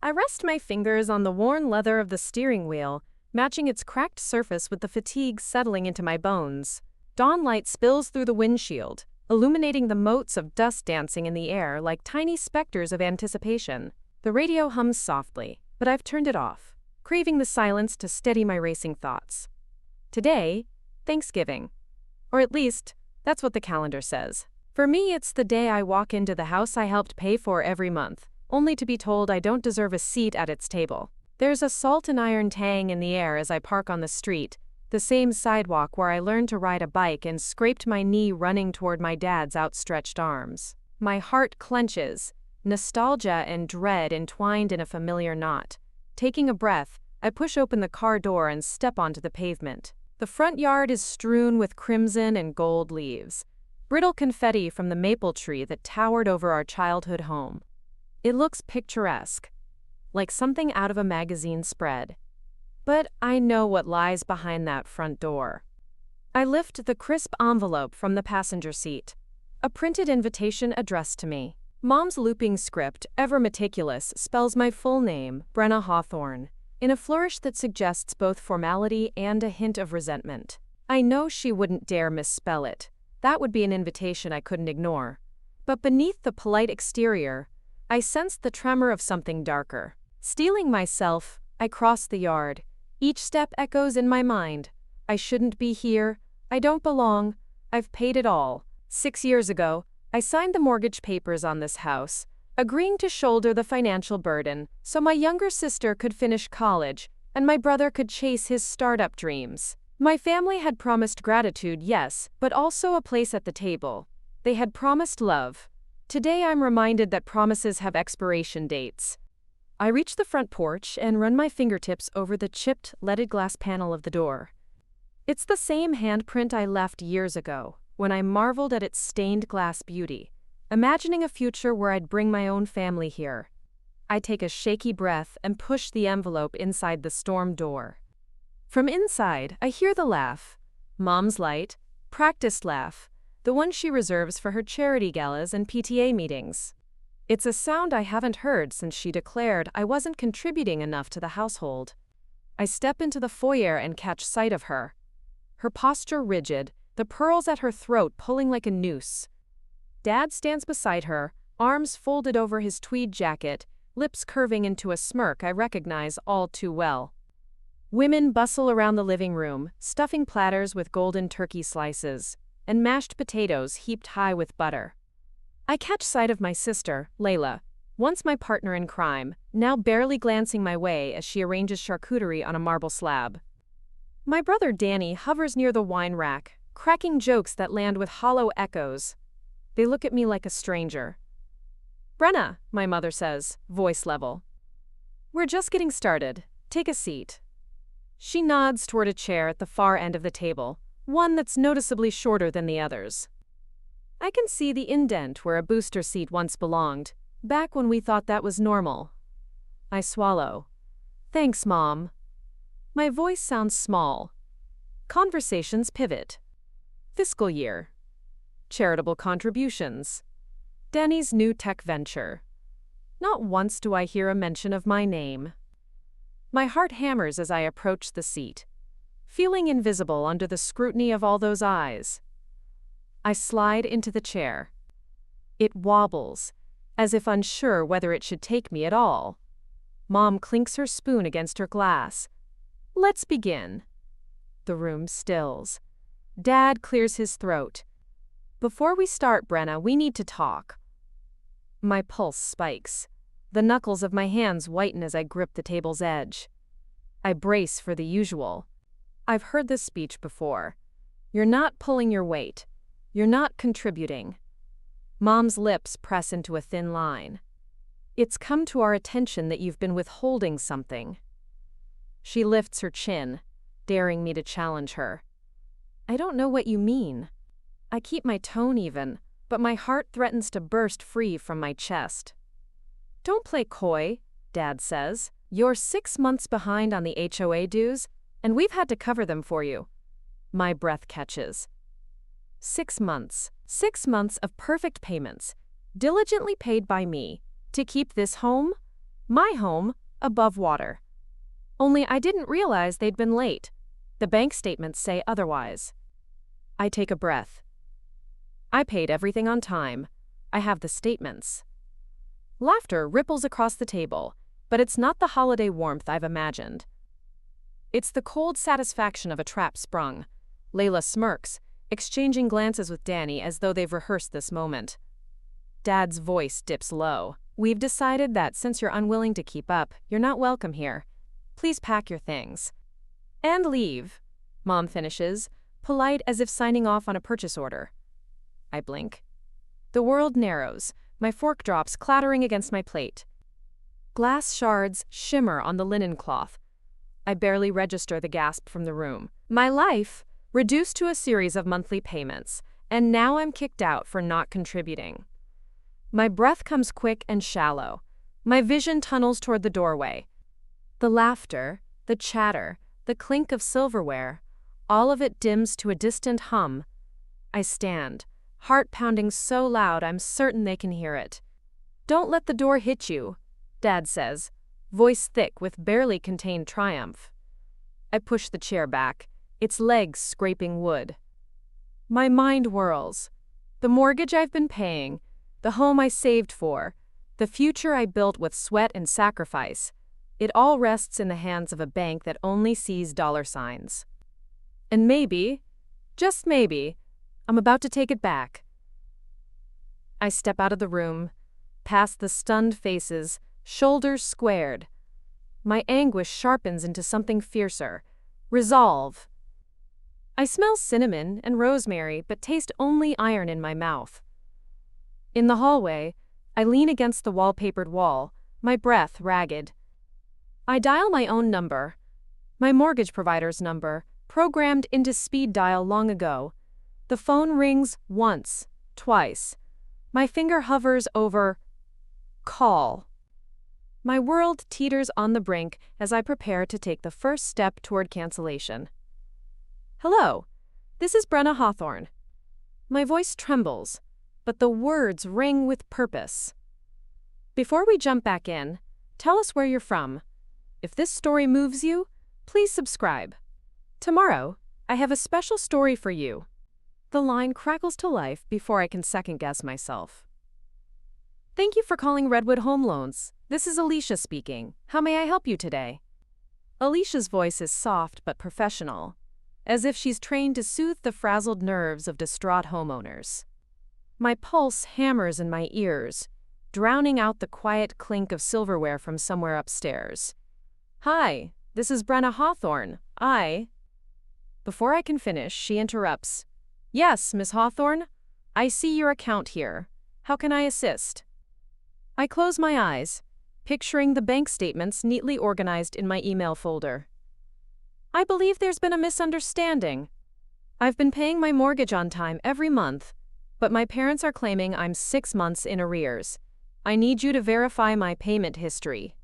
I rest my fingers on the worn leather of the steering wheel, matching its cracked surface with the fatigue settling into my bones. Dawn light spills through the windshield, illuminating the motes of dust dancing in the air like tiny specters of anticipation. The radio hums softly, but I've turned it off, craving the silence to steady my racing thoughts. Today, Thanksgiving. Or at least, that's what the calendar says. For me, it's the day I walk into the house I helped pay for every month, only to be told I don't deserve a seat at its table. There's a salt and iron tang in the air as I park on the street, the same sidewalk where I learned to ride a bike and scraped my knee running toward my dad's outstretched arms. My heart clenches, nostalgia and dread entwined in a familiar knot. Taking a breath, I push open the car door and step onto the pavement. The front yard is strewn with crimson and gold leaves, brittle confetti from the maple tree that towered over our childhood home. It looks picturesque, like something out of a magazine spread. But I know what lies behind that front door. I lift the crisp envelope from the passenger seat. A printed invitation addressed to me. Mom's looping script, ever meticulous, spells my full name, Brenna Hawthorne, in a flourish that suggests both formality and a hint of resentment. I know she wouldn't dare misspell it. That would be an invitation I couldn't ignore. But beneath the polite exterior, I sensed the tremor of something darker. Steeling myself, I cross the yard. Each step echoes in my mind. I shouldn't be here. I don't belong. I've paid it all. 6 years ago, I signed the mortgage papers on this house, agreeing to shoulder the financial burden so my younger sister could finish college and my brother could chase his startup dreams. My family had promised gratitude, yes, but also a place at the table. They had promised love. Today I'm reminded that promises have expiration dates. I reach the front porch and run my fingertips over the chipped, leaded glass panel of the door. It's the same handprint I left years ago, when I marveled at its stained glass beauty, imagining a future where I'd bring my own family here. I take a shaky breath and push the envelope inside the storm door. From inside, I hear the laugh. Mom's light, practiced laugh, the one she reserves for her charity galas and PTA meetings. It's a sound I haven't heard since she declared I wasn't contributing enough to the household. I step into the foyer and catch sight of her. Her posture rigid, the pearls at her throat pulling like a noose. Dad stands beside her, arms folded over his tweed jacket, lips curving into a smirk I recognize all too well. Women bustle around the living room, stuffing platters with golden turkey slices and mashed potatoes heaped high with butter. I catch sight of my sister, Layla, once my partner in crime, now barely glancing my way as she arranges charcuterie on a marble slab. My brother Danny hovers near the wine rack, cracking jokes that land with hollow echoes. They look at me like a stranger. "Brenna," my mother says, voice level. "We're just getting started. Take a seat." She nods toward a chair at the far end of the table, one that's noticeably shorter than the others. I can see the indent where a booster seat once belonged, back when we thought that was normal. I swallow. "Thanks, Mom." My voice sounds small. Conversations pivot. Fiscal year. Charitable contributions. Danny's new tech venture. Not once do I hear a mention of my name. My heart hammers as I approach the seat, feeling invisible under the scrutiny of all those eyes. I slide into the chair. It wobbles, as if unsure whether it should take me at all. Mom clinks her spoon against her glass. "Let's begin." The room stills. Dad clears his throat. "Before we start, Brenna, we need to talk." My pulse spikes. The knuckles of my hands whiten as I grip the table's edge. I brace for the usual. I've heard this speech before. You're not pulling your weight. You're not contributing. Mom's lips press into a thin line. It's come to our attention that you've been withholding something. She lifts her chin, daring me to challenge her. I don't know what you mean. I keep my tone even, but my heart threatens to burst free from my chest. Don't play coy, Dad says. You're 6 months behind on the HOA dues, and we've had to cover them for you. My breath catches. 6 months. 6 months of perfect payments, diligently paid by me, to keep this home? My home, above water. Only I didn't realize they'd been late. The bank statements say otherwise. I take a breath. I paid everything on time. I have the statements. Laughter ripples across the table, but it's not the holiday warmth I've imagined. It's the cold satisfaction of a trap sprung. Layla smirks, exchanging glances with Danny as though they've rehearsed this moment. Dad's voice dips low. We've decided that since you're unwilling to keep up, you're not welcome here. Please pack your things. And leave, Mom finishes, polite as if signing off on a purchase order. I blink. The world narrows, my fork drops clattering against my plate. Glass shards shimmer on the linen cloth. I barely register the gasp from the room. My life, reduced to a series of monthly payments, and now I'm kicked out for not contributing. My breath comes quick and shallow. My vision tunnels toward the doorway. The laughter, the chatter, the clink of silverware, all of it dims to a distant hum. I stand, heart pounding so loud I'm certain they can hear it. Don't let the door hit you, Dad says, voice thick with barely contained triumph. I push the chair back, its legs scraping wood. My mind whirls. The mortgage I've been paying, the home I saved for, the future I built with sweat and sacrifice, it all rests in the hands of a bank that only sees dollar signs. And maybe, just maybe, I'm about to take it back. I step out of the room, past the stunned faces, shoulders squared. My anguish sharpens into something fiercer. Resolve. I smell cinnamon and rosemary, but taste only iron in my mouth. In the hallway, I lean against the wallpapered wall, my breath ragged. I dial my own number, my mortgage provider's number, programmed into speed dial long ago. The phone rings once, twice. My finger hovers over call. My world teeters on the brink as I prepare to take the first step toward cancellation. Hello, this is Brenna Hawthorne. My voice trembles, but the words ring with purpose. Before we jump back in, tell us where you're from. If this story moves you, please subscribe. Tomorrow, I have a special story for you. The line crackles to life before I can second-guess myself. Thank you for calling Redwood Home Loans. This is Alicia speaking. How may I help you today? Alicia's voice is soft but professional, as if she's trained to soothe the frazzled nerves of distraught homeowners. My pulse hammers in my ears, drowning out the quiet clink of silverware from somewhere upstairs. Hi, this is Brenna Hawthorne. Before I can finish, she interrupts. Yes, Miss Hawthorne, I see your account here. How can I assist? I close my eyes, picturing the bank statements neatly organized in my email folder. I believe there's been a misunderstanding. I've been paying my mortgage on time every month, but my parents are claiming I'm 6 months in arrears. I need you to verify my payment history.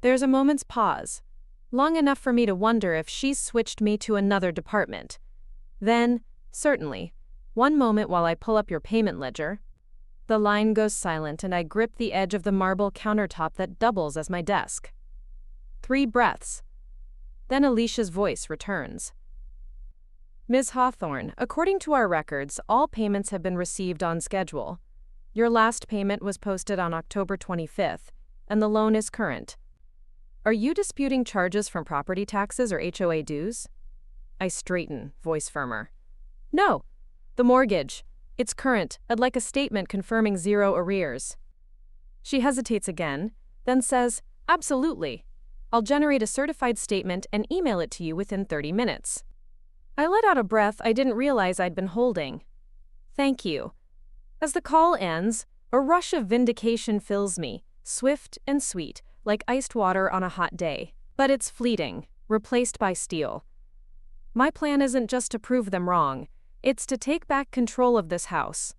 There's a moment's pause, long enough for me to wonder if she's switched me to another department. Then, certainly, one moment while I pull up your payment ledger. The line goes silent and I grip the edge of the marble countertop that doubles as my desk. 3 breaths. Then Alicia's voice returns. Ms. Hawthorne, according to our records, all payments have been received on schedule. Your last payment was posted on October 25th, and the loan is current. Are you disputing charges from property taxes or HOA dues? I straighten, voice firmer. No, the mortgage. It's current. I'd like a statement confirming 0 arrears. She hesitates again, then says, absolutely. I'll generate a certified statement and email it to you within 30 minutes. I let out a breath I didn't realize I'd been holding. Thank you. As the call ends, a rush of vindication fills me, swift and sweet, like iced water on a hot day. But it's fleeting, replaced by steel. My plan isn't just to prove them wrong, it's to take back control of this house.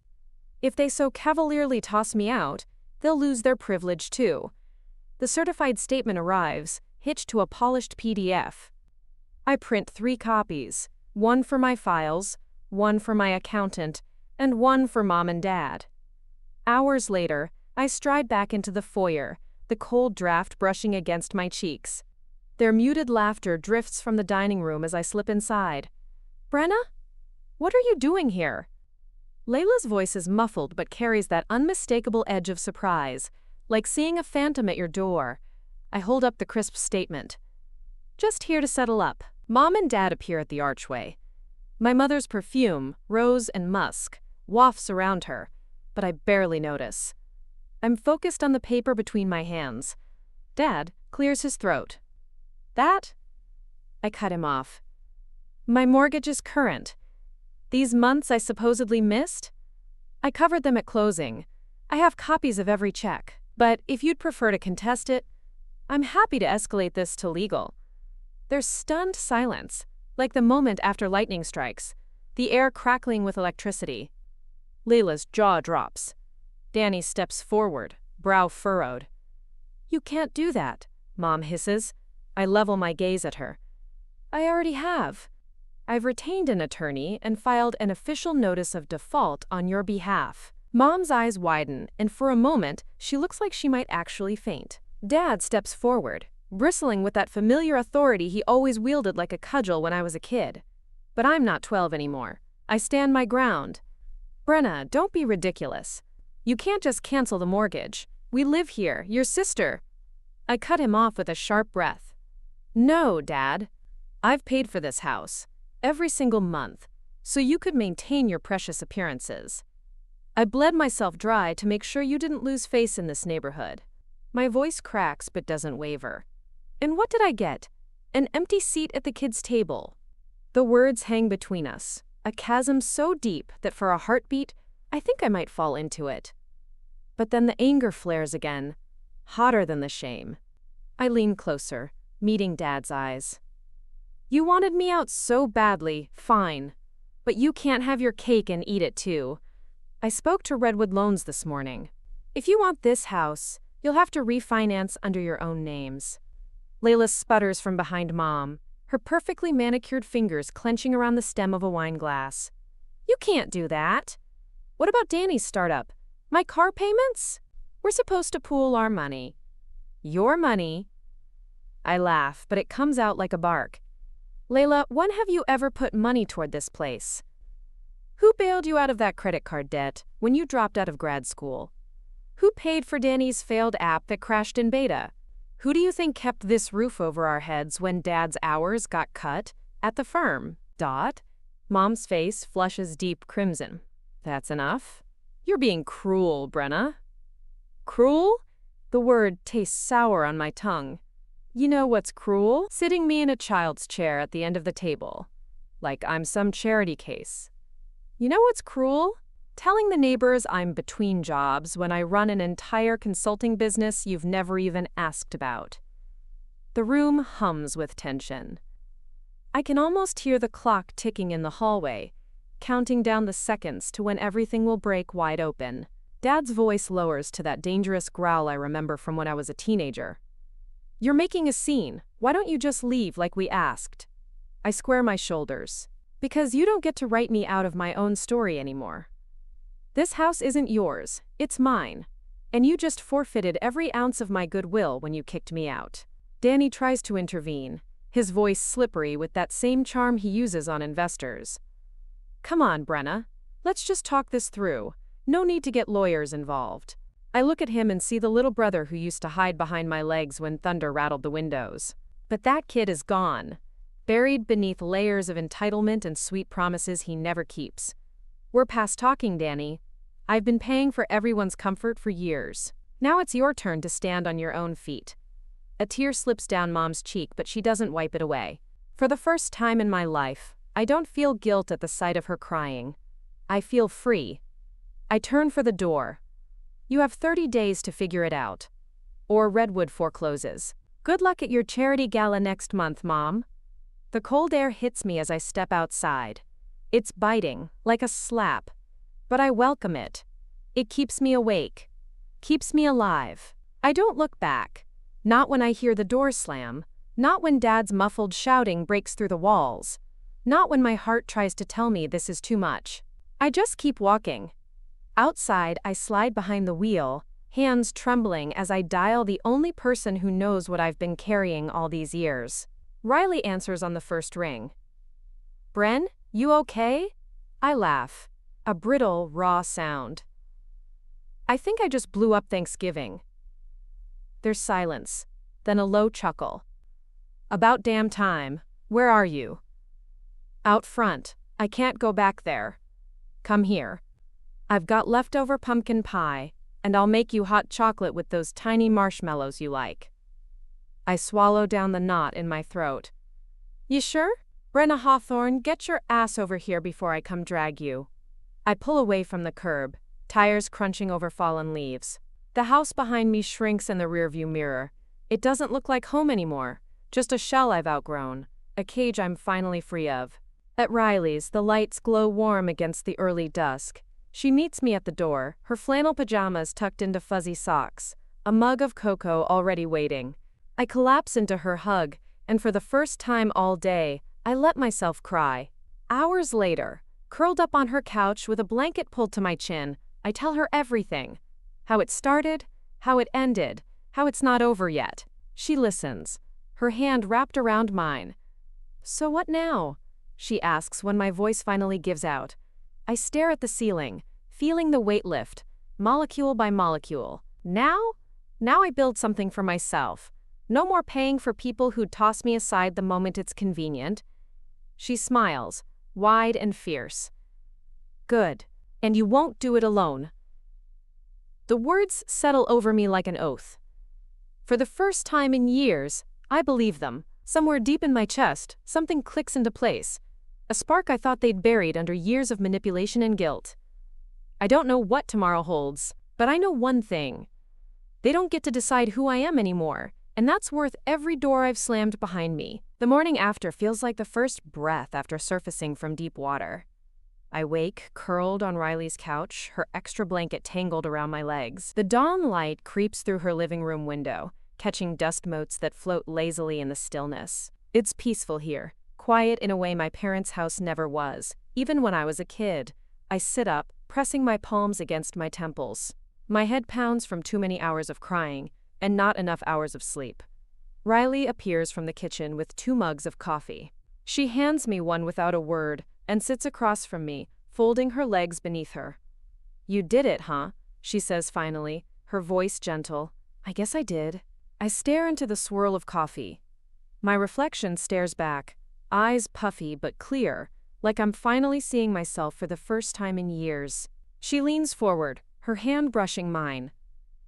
If they so cavalierly toss me out, they'll lose their privilege too. The certified statement arrives, hitched to a polished PDF. I print 3 copies, one for my files, one for my accountant, and one for Mom and Dad. Hours later, I stride back into the foyer, the cold draft brushing against my cheeks. Their muted laughter drifts from the dining room as I slip inside. Brenna? What are you doing here? Layla's voice is muffled but carries that unmistakable edge of surprise, like seeing a phantom at your door. I hold up the crisp statement. Just here to settle up. Mom and Dad appear at the archway. My mother's perfume, rose and musk, wafts around her, but I barely notice. I'm focused on the paper between my hands. Dad clears his throat. That? I cut him off. My mortgage is current. These months I supposedly missed? I covered them at closing. I have copies of every check, but if you'd prefer to contest it, I'm happy to escalate this to legal. There's stunned silence, like the moment after lightning strikes, the air crackling with electricity. Layla's jaw drops. Danny steps forward, brow furrowed. You can't do that, Mom hisses. I level my gaze at her. I already have. I've retained an attorney and filed an official notice of default on your behalf. Mom's eyes widen, and for a moment, she looks like she might actually faint. Dad steps forward, bristling with that familiar authority he always wielded like a cudgel when I was a kid. But I'm not 12 anymore. I stand my ground. Brenna, don't be ridiculous. You can't just cancel the mortgage. We live here, your sister. I cut him off with a sharp breath. No, Dad. I've paid for this house, every single month, so you could maintain your precious appearances. I bled myself dry to make sure you didn't lose face in this neighborhood. My voice cracks but doesn't waver. And what did I get? An empty seat at the kids' table. The words hang between us, a chasm so deep that for a heartbeat, I think I might fall into it. But then the anger flares again, hotter than the shame. I lean closer, meeting Dad's eyes. You wanted me out so badly, fine. But you can't have your cake and eat it too. I spoke to Redwood Loans this morning. If you want this house, you'll have to refinance under your own names. Layla sputters from behind Mom, her perfectly manicured fingers clenching around the stem of a wine glass. You can't do that. What about Danny's startup? My car payments? We're supposed to pool our money. Your money? I laugh, but it comes out like a bark. Layla, when have you ever put money toward this place? Who bailed you out of that credit card debt when you dropped out of grad school? Who paid for Danny's failed app that crashed in beta? Who do you think kept this roof over our heads when Dad's hours got cut at the firm? Dot? Mom's face flushes deep crimson. That's enough. You're being cruel, Brenna. Cruel? The word tastes sour on my tongue. You know what's cruel? Sitting me in a child's chair at the end of the table. Like I'm some charity case. You know what's cruel? Telling the neighbors I'm between jobs when I run an entire consulting business you've never even asked about. The room hums with tension. I can almost hear the clock ticking in the hallway, counting down the seconds to when everything will break wide open. Dad's voice lowers to that dangerous growl I remember from when I was a teenager. You're making a scene. Why don't you just leave like we asked? I square my shoulders. Because you don't get to write me out of my own story anymore. This house isn't yours, it's mine. And you just forfeited every ounce of my goodwill when you kicked me out. Danny tries to intervene, his voice slippery with that same charm he uses on investors. Come on, Brenna. Let's just talk this through. No need to get lawyers involved. I look at him and see the little brother who used to hide behind my legs when thunder rattled the windows. But that kid is gone, buried beneath layers of entitlement and sweet promises he never keeps. We're past talking, Danny. I've been paying for everyone's comfort for years. Now it's your turn to stand on your own feet. A tear slips down Mom's cheek, but she doesn't wipe it away. For the first time in my life, I don't feel guilt at the sight of her crying. I feel free. I turn for the door. You have 30 days to figure it out. Or Redwood forecloses. Good luck at your charity gala next month, Mom. The cold air hits me as I step outside. It's biting, like a slap. But I welcome it. It keeps me awake. Keeps me alive. I don't look back. Not when I hear the door slam. Not when Dad's muffled shouting breaks through the walls. Not when my heart tries to tell me this is too much. I just keep walking. Outside, I slide behind the wheel, hands trembling as I dial the only person who knows what I've been carrying all these years. Riley answers on the first ring. "Bren, you okay?" I laugh. A brittle, raw sound. "I think I just blew up Thanksgiving." There's silence, then a low chuckle. "About damn time. Where are you?" "Out front. I can't go back there." "Come here. I've got leftover pumpkin pie, and I'll make you hot chocolate with those tiny marshmallows you like." I swallow down the knot in my throat. "You sure? Brenna Hawthorne, get your ass over here before I come drag you." I pull away from the curb, tires crunching over fallen leaves. The house behind me shrinks in the rearview mirror. It doesn't look like home anymore, just a shell I've outgrown, a cage I'm finally free of. At Riley's, the lights glow warm against the early dusk. She meets me at the door, her flannel pajamas tucked into fuzzy socks, a mug of cocoa already waiting. I collapse into her hug, and for the first time all day, I let myself cry. Hours later, curled up on her couch with a blanket pulled to my chin, I tell her everything. How it started, how it ended, how it's not over yet. She listens, her hand wrapped around mine. "So what now?" she asks when my voice finally gives out. I stare at the ceiling, feeling the weight lift, molecule by molecule. Now I build something for myself. No more paying for people who toss me aside the moment it's convenient. She smiles, wide and fierce. "Good. And you won't do it alone." The words settle over me like an oath. For the first time in years, I believe them. Somewhere deep in my chest, something clicks into place. A spark I thought they'd buried under years of manipulation and guilt. I don't know what tomorrow holds, but I know one thing. They don't get to decide who I am anymore, and that's worth every door I've slammed behind me. The morning after feels like the first breath after surfacing from deep water. I wake, curled on Riley's couch, her extra blanket tangled around my legs. The dawn light creeps through her living room window, catching dust motes that float lazily in the stillness. It's peaceful here, quiet in a way my parents' house never was, even when I was a kid. I sit up, pressing my palms against my temples. My head pounds from too many hours of crying, and not enough hours of sleep. Riley appears from the kitchen with 2 mugs of coffee. She hands me one without a word, and sits across from me, folding her legs beneath her. "You did it, huh?" she says finally, her voice gentle. "I guess I did." I stare into the swirl of coffee. My reflection stares back, eyes puffy but clear, like I'm finally seeing myself for the first time in years. She leans forward, her hand brushing mine.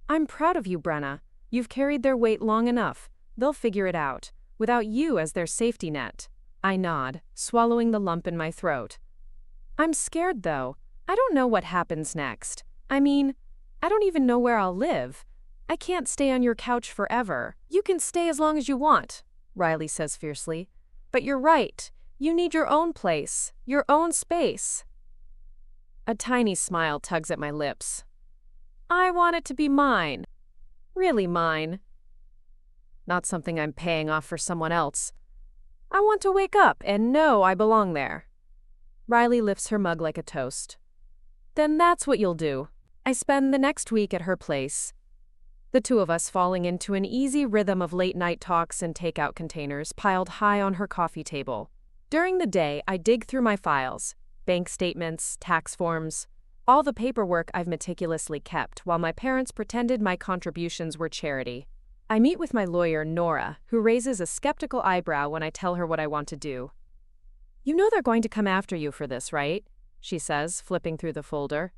"I'm proud of you, Brenna. You've carried their weight long enough. They'll figure it out, without you as their safety net." I nod, swallowing the lump in my throat. "I'm scared, though. I don't know what happens next. I mean, I don't even know where I'll live. I can't stay on your couch forever." "You can stay as long as you want," Riley says fiercely. "But you're right. You need your own place, your own space." A tiny smile tugs at my lips. "I want it to be mine. Really mine. Not something I'm paying off for someone else. I want to wake up and know I belong there." Riley lifts her mug like a toast. "Then that's what you'll do." I spend the next week at her place, the 2 of us falling into an easy rhythm of late-night talks and takeout containers piled high on her coffee table. During the day, I dig through my files, bank statements, tax forms, all the paperwork I've meticulously kept while my parents pretended my contributions were charity. I meet with my lawyer, Nora, who raises a skeptical eyebrow when I tell her what I want to do. "You know they're going to come after you for this, right?" she says, flipping through the folder.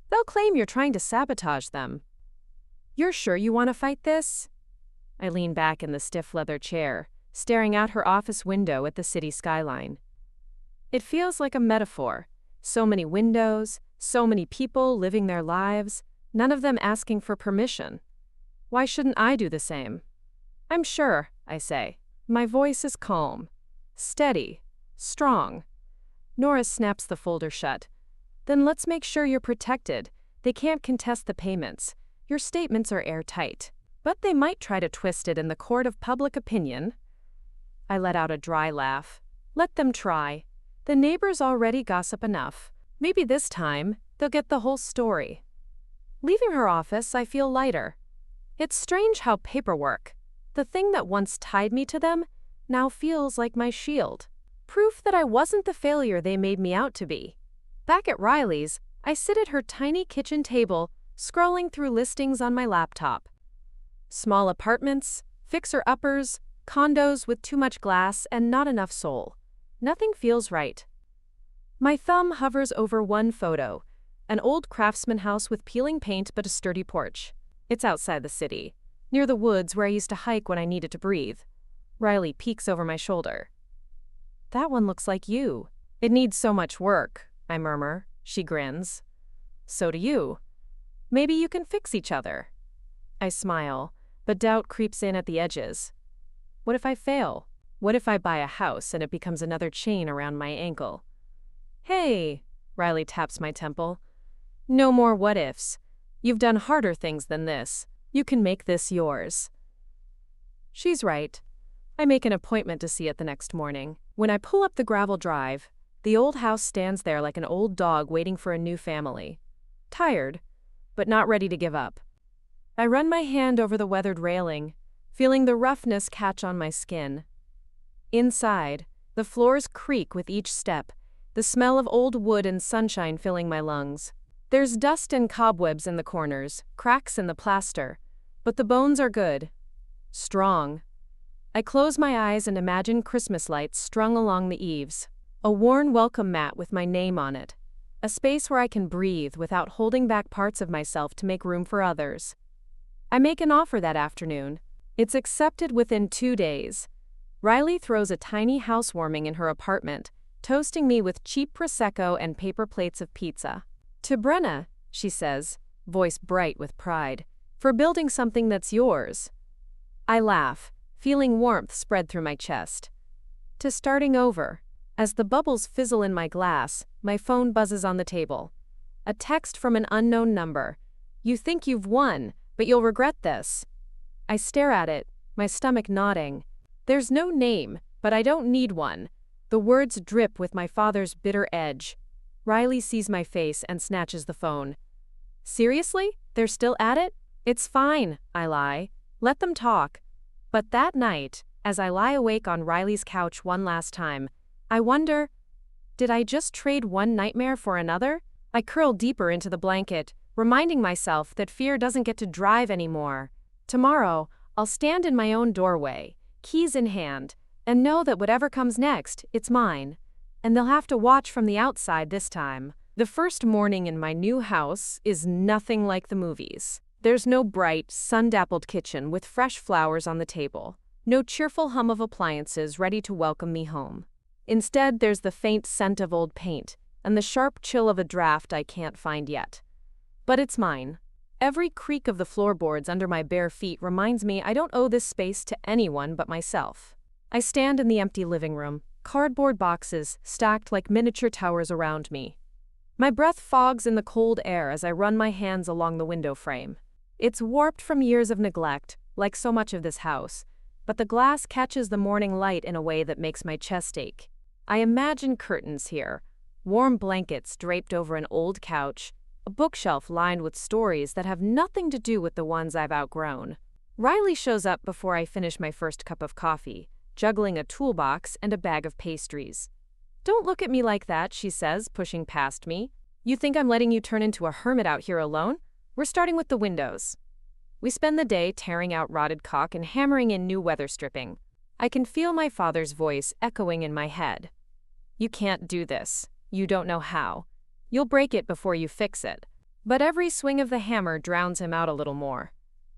"They'll claim you're trying to sabotage them. You're sure you want to fight this?" I lean back in the stiff leather chair, staring out her office window at the city skyline. It feels like a metaphor. So many windows, so many people living their lives, none of them asking for permission. Why shouldn't I do the same? "I'm sure," I say. My voice is calm, steady, strong. Nora snaps the folder shut. "Then let's make sure you're protected. They can't contest the payments. Your statements are airtight. But they might try to twist it in the court of public opinion." I let out a dry laugh. Let them try. The neighbors already gossip enough. Maybe this time, they'll get the whole story. Leaving her office, I feel lighter. It's strange how paperwork, the thing that once tied me to them, now feels like my shield. Proof that I wasn't the failure they made me out to be. Back at Riley's, I sit at her tiny kitchen table, scrolling through listings on my laptop. Small apartments, fixer-uppers, condos with too much glass and not enough soul. Nothing feels right. My thumb hovers over one photo, an old craftsman house with peeling paint but a sturdy porch. It's outside the city, near the woods where I used to hike when I needed to breathe. Riley peeks over my shoulder. That one looks like you. It needs so much work, I murmur. She grins. So do you. Maybe you can fix each other. I smile, but doubt creeps in at the edges. What if I fail? What if I buy a house and it becomes another chain around my ankle? Hey, Riley taps my temple. No more what ifs. You've done harder things than this. You can make this yours. She's right. I make an appointment to see it the next morning. When I pull up the gravel drive, the old house stands there like an old dog waiting for a new family. Tired, but not ready to give up. I run my hand over the weathered railing, feeling the roughness catch on my skin. Inside, the floors creak with each step, the smell of old wood and sunshine filling my lungs. There's dust and cobwebs in the corners, cracks in the plaster, but the bones are good. Strong. I close my eyes and imagine Christmas lights strung along the eaves, a worn welcome mat with my name on it, a space where I can breathe without holding back parts of myself to make room for others. I make an offer that afternoon. It's accepted within 2 days. Riley throws a tiny housewarming in her apartment, toasting me with cheap Prosecco and paper plates of pizza. To Brenna, she says, voice bright with pride, for building something that's yours. I laugh, feeling warmth spread through my chest. To starting over. As the bubbles fizzle in my glass, my phone buzzes on the table. A text from an unknown number. You think you've won, but you'll regret this. I stare at it, my stomach nodding. There's no name, but I don't need one. The words drip with my father's bitter edge. Riley sees my face and snatches the phone. Seriously? They're still at it? It's fine, I lie. Let them talk. But that night, as I lie awake on Riley's couch one last time, I wonder, did I just trade one nightmare for another? I curl deeper into the blanket, reminding myself that fear doesn't get to drive anymore. Tomorrow, I'll stand in my own doorway, keys in hand, and know that whatever comes next, it's mine. And they'll have to watch from the outside this time. The first morning in my new house is nothing like the movies. There's no bright, sun-dappled kitchen with fresh flowers on the table. No cheerful hum of appliances ready to welcome me home. Instead, there's the faint scent of old paint and the sharp chill of a draft I can't find yet. But it's mine. Every creak of the floorboards under my bare feet reminds me I don't owe this space to anyone but myself. I stand in the empty living room, cardboard boxes stacked like miniature towers around me. My breath fogs in the cold air as I run my hands along the window frame. It's warped from years of neglect, like so much of this house, but the glass catches the morning light in a way that makes my chest ache. I imagine curtains here, warm blankets draped over an old couch, a bookshelf lined with stories that have nothing to do with the ones I've outgrown. Riley shows up before I finish my first cup of coffee, juggling a toolbox and a bag of pastries. Don't look at me like that, she says, pushing past me. You think I'm letting you turn into a hermit out here alone? We're starting with the windows. We spend the day tearing out rotted caulk and hammering in new weather stripping. I can feel my father's voice echoing in my head. You can't do this. You don't know how. You'll break it before you fix it. But every swing of the hammer drowns him out a little more.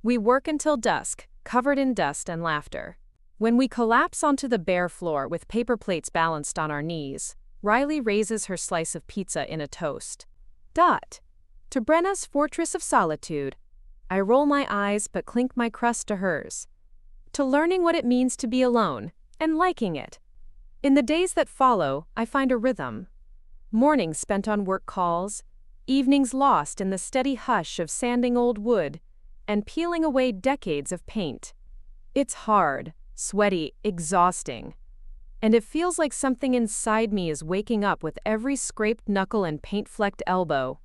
We work until dusk, covered in dust and laughter. When we collapse onto the bare floor with paper plates balanced on our knees, Riley raises her slice of pizza in a toast. To Brenna's fortress of solitude. I roll my eyes but clink my crust to hers. To learning what it means to be alone, and liking it. In the days that follow, I find a rhythm. Mornings spent on work calls, evenings lost in the steady hush of sanding old wood, and peeling away decades of paint. It's hard, sweaty, exhausting. And it feels like something inside me is waking up with every scraped knuckle and paint-flecked elbow.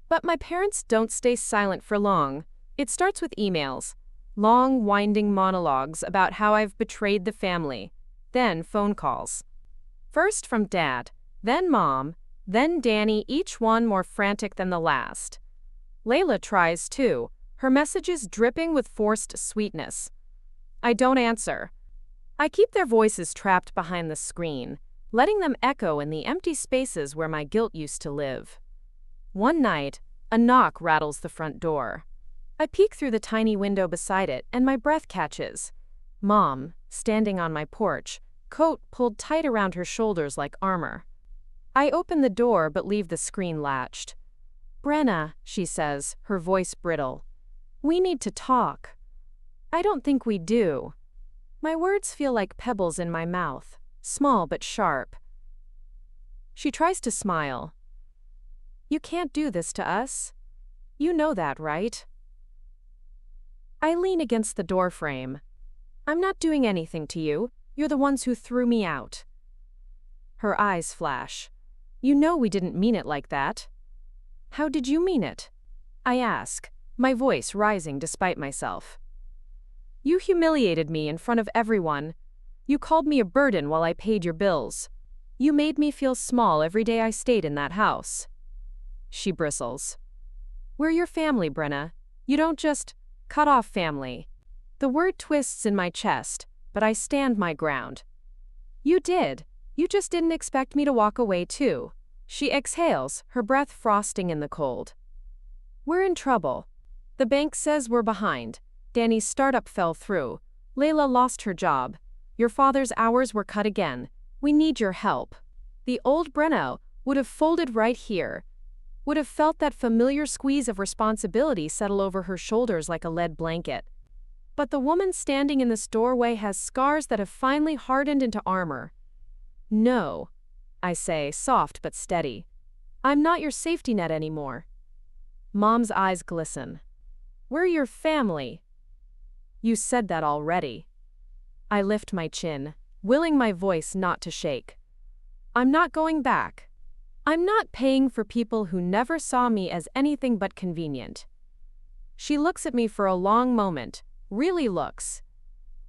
But my parents don't stay silent for long. It starts with emails, long, winding monologues about how I've betrayed the family, then phone calls. First from Dad, then Mom, then Danny, each one more frantic than the last. Layla tries too, her messages dripping with forced sweetness. I don't answer. I keep their voices trapped behind the screen, letting them echo in the empty spaces where my guilt used to live. One night, a knock rattles the front door. I peek through the tiny window beside it, and my breath catches. Mom, standing on my porch, coat pulled tight around her shoulders like armor. I open the door but leave the screen latched. "Brenna," she says, her voice brittle. "We need to talk." I don't think we do. My words feel like pebbles in my mouth, small but sharp. She tries to smile. "You can't do this to us. You know that, right?" I lean against the doorframe. "I'm not doing anything to you. You're the ones who threw me out." Her eyes flash. "You know we didn't mean it like that." "How did you mean it?" I ask, my voice rising despite myself. "You humiliated me in front of everyone. You called me a burden while I paid your bills. You made me feel small every day I stayed in that house." She bristles. "We're your family, Brenna. You don't just cut off family." The word twists in my chest, but I stand my ground. "You did. You just didn't expect me to walk away too." She exhales, her breath frosting in the cold. "We're in trouble. The bank says we're behind. Danny's startup fell through. Layla lost her job. Your father's hours were cut again. We need your help." The old Brenna would have folded right here, would have felt that familiar squeeze of responsibility settle over her shoulders like a lead blanket. But the woman standing in this doorway has scars that have finally hardened into armor. "No," I say, soft but steady. "I'm not your safety net anymore." Mom's eyes glisten. "We're your family." "You said that already." I lift my chin, willing my voice not to shake. "I'm not going back. I'm not paying for people who never saw me as anything but convenient." She looks at me for a long moment, really looks.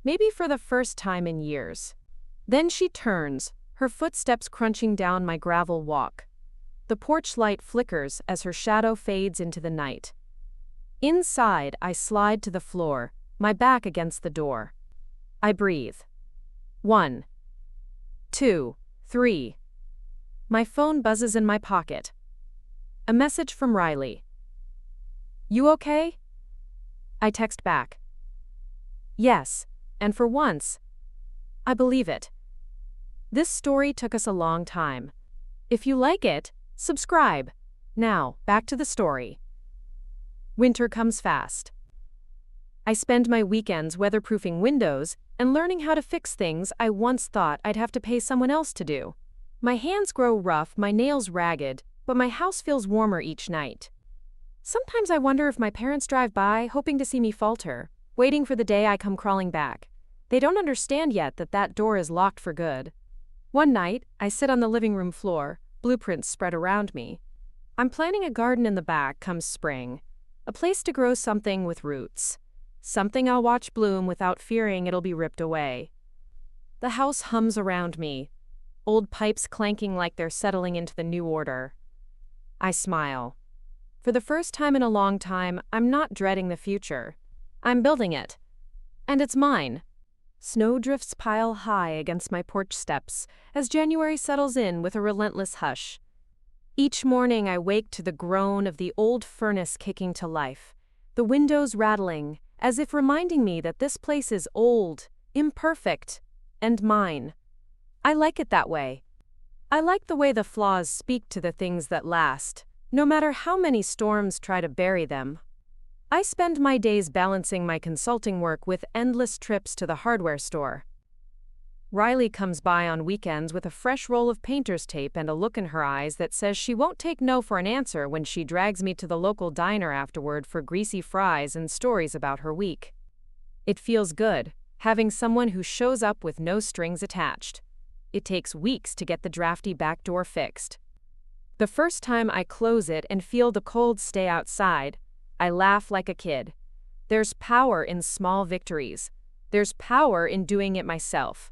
Maybe for the first time in years. Then she turns, her footsteps crunching down my gravel walk. The porch light flickers as her shadow fades into the night. Inside, I slide to the floor, my back against the door. I breathe. 1, 2, 3. My phone buzzes in my pocket. A message from Riley. "You okay?" I text back. "Yes, and for once, I believe it." This story took us a long time. If you like it, subscribe. Now, back to the story. Winter comes fast. I spend my weekends weatherproofing windows and learning how to fix things I once thought I'd have to pay someone else to do. My hands grow rough, my nails ragged, but my house feels warmer each night. Sometimes I wonder if my parents drive by, hoping to see me falter, waiting for the day I come crawling back. They don't understand yet that that door is locked for good. One night, I sit on the living room floor, blueprints spread around me. I'm planning a garden in the back come spring, a place to grow something with roots, something I'll watch bloom without fearing it'll be ripped away. The house hums around me, old pipes clanking like they're settling into the new order. I smile. For the first time in a long time, I'm not dreading the future. I'm building it. And it's mine. Snowdrifts pile high against my porch steps as January settles in with a relentless hush. Each morning I wake to the groan of the old furnace kicking to life, the windows rattling, as if reminding me that this place is old, imperfect, and mine. I like it that way. I like the way the flaws speak to the things that last, no matter how many storms try to bury them. I spend my days balancing my consulting work with endless trips to the hardware store. Riley comes by on weekends with a fresh roll of painter's tape and a look in her eyes that says she won't take no for an answer when she drags me to the local diner afterward for greasy fries and stories about her week. It feels good, having someone who shows up with no strings attached. It takes weeks to get the drafty back door fixed. The first time I close it and feel the cold stay outside, I laugh like a kid. There's power in small victories. There's power in doing it myself.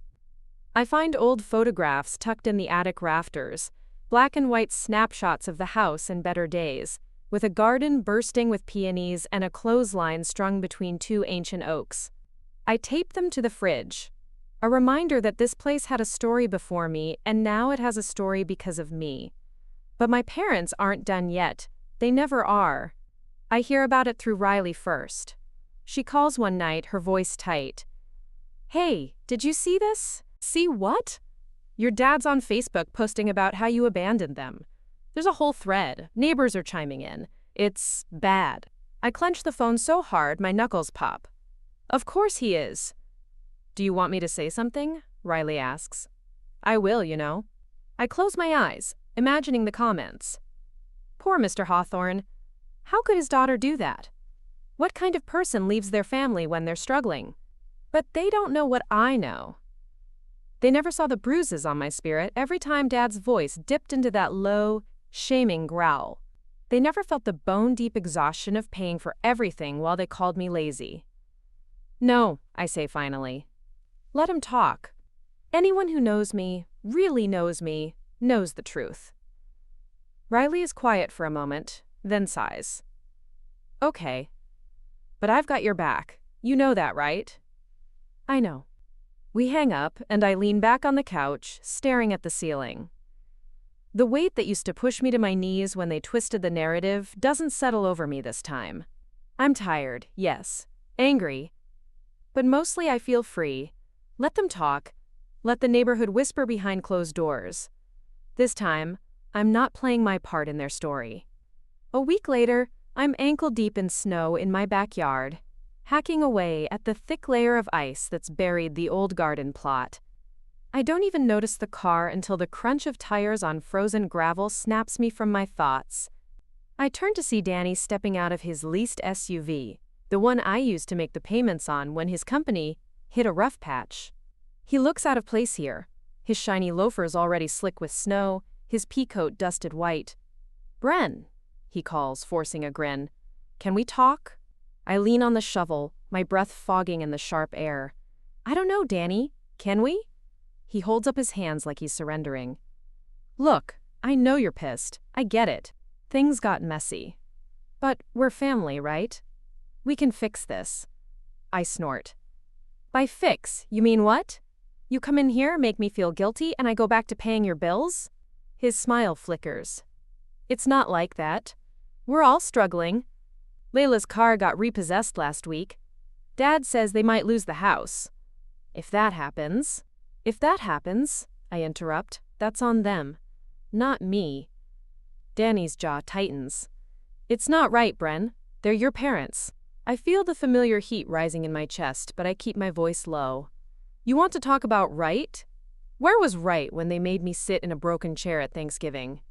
I find old photographs tucked in the attic rafters, black and white snapshots of the house in better days, with a garden bursting with peonies and a clothesline strung between two ancient oaks. I tape them to the fridge, a reminder that this place had a story before me and now it has a story because of me. But my parents aren't done yet. They never are. I hear about it through Riley first. She calls one night, her voice tight. "Hey, did you see this?" "See what?" "Your dad's on Facebook posting about how you abandoned them. There's a whole thread. Neighbors are chiming in. It's bad." I clench the phone so hard my knuckles pop. "Of course he is." "Do you want me to say something?" Riley asks. "I will, you know." I close my eyes, imagining the comments. Poor Mr. Hawthorne. How could his daughter do that? What kind of person leaves their family when they're struggling? But they don't know what I know. They never saw the bruises on my spirit every time Dad's voice dipped into that low, shaming growl. They never felt the bone-deep exhaustion of paying for everything while they called me lazy. "No," I say finally. "Let him talk. Anyone who knows me, really knows me, knows the truth." Riley is quiet for a moment, then sighs. "Okay. But I've got your back. You know that, right?" "I know." We hang up, and I lean back on the couch, staring at the ceiling. The weight that used to push me to my knees when they twisted the narrative doesn't settle over me this time. I'm tired, yes, angry, but mostly I feel free. Let them talk. Let the neighborhood whisper behind closed doors. This time, I'm not playing my part in their story. A week later, I'm ankle-deep in snow in my backyard, hacking away at the thick layer of ice that's buried the old garden plot. I don't even notice the car until the crunch of tires on frozen gravel snaps me from my thoughts. I turn to see Danny stepping out of his leased SUV, the one I used to make the payments on when his company hit a rough patch. He looks out of place here, his shiny loafers already slick with snow, his pea coat dusted white. "Bren," he calls, forcing a grin. "Can we talk?" I lean on the shovel, my breath fogging in the sharp air. "I don't know, Danny. Can we?" He holds up his hands like he's surrendering. "Look, I know you're pissed. I get it. Things got messy. But we're family, right? We can fix this." I snort. "By fix, you mean what? You come in here, make me feel guilty, and I go back to paying your bills?" His smile flickers. "It's not like that. We're all struggling. Layla's car got repossessed last week. Dad says they might lose the house. If that happens, I interrupt, that's on them, not me." Danny's jaw tightens. "It's not right, Bren. They're your parents." I feel the familiar heat rising in my chest, but I keep my voice low. "You want to talk about right? Where was right when they made me sit in a broken chair at Thanksgiving?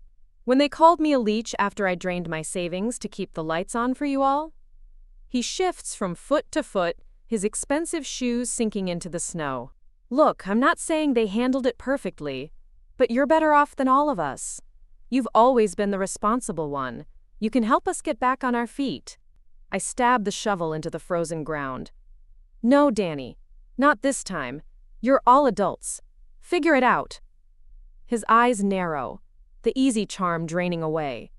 When they called me a leech after I drained my savings to keep the lights on for you all?" He shifts from foot to foot, his expensive shoes sinking into the snow. "Look, I'm not saying they handled it perfectly, but you're better off than all of us. You've always been the responsible one. You can help us get back on our feet." I stab the shovel into the frozen ground. "No, Danny, not this time. You're all adults. Figure it out." His eyes narrow, the easy charm draining away.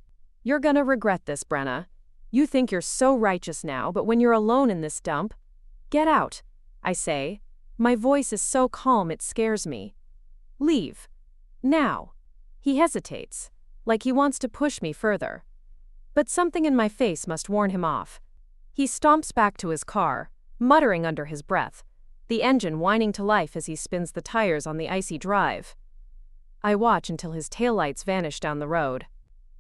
"You're gonna regret this, Brenna. You think you're so righteous now, but when you're alone in this dump, get out," I say. My voice is so calm it scares me. "Leave. Now." He hesitates, like he wants to push me further. But something in my face must warn him off. He stomps back to his car, muttering under his breath, the engine whining to life as he spins the tires on the icy drive. I watch until his taillights vanish down the road.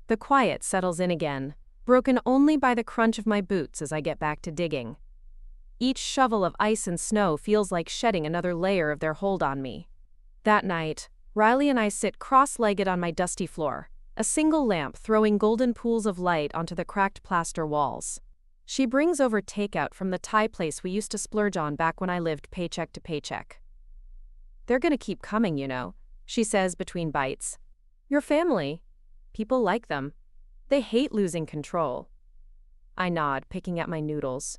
The quiet settles in again, broken only by the crunch of my boots as I get back to digging. Each shovel of ice and snow feels like shedding another layer of their hold on me. That night, Riley and I sit cross-legged on my dusty floor, a single lamp throwing golden pools of light onto the cracked plaster walls. She brings over takeout from the Thai place we used to splurge on back when I lived paycheck to paycheck. "They're gonna keep coming, you know," she says between bites. "Your family. People like them. They hate losing control. I nod, picking at my noodles.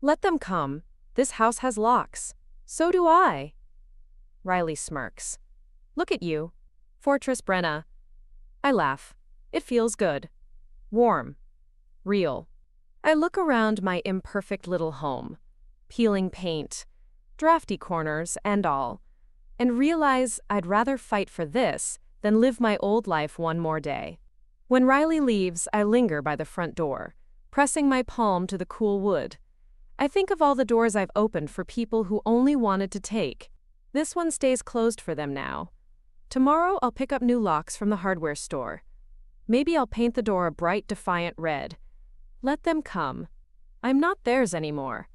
Let them come. This house has locks. So do I. Riley smirks. Look at you. Fortress Brenna. I laugh. It feels good. Warm. Real. I look around my imperfect little home, peeling paint, drafty corners and all, and realize I'd rather fight for this than live my old life one more day. When Riley leaves, I linger by the front door, pressing my palm to the cool wood. I think of all the doors I've opened for people who only wanted to take. This one stays closed for them now. Tomorrow I'll pick up new locks from the hardware store. Maybe I'll paint the door a bright, defiant red. Let them come. I'm not theirs anymore.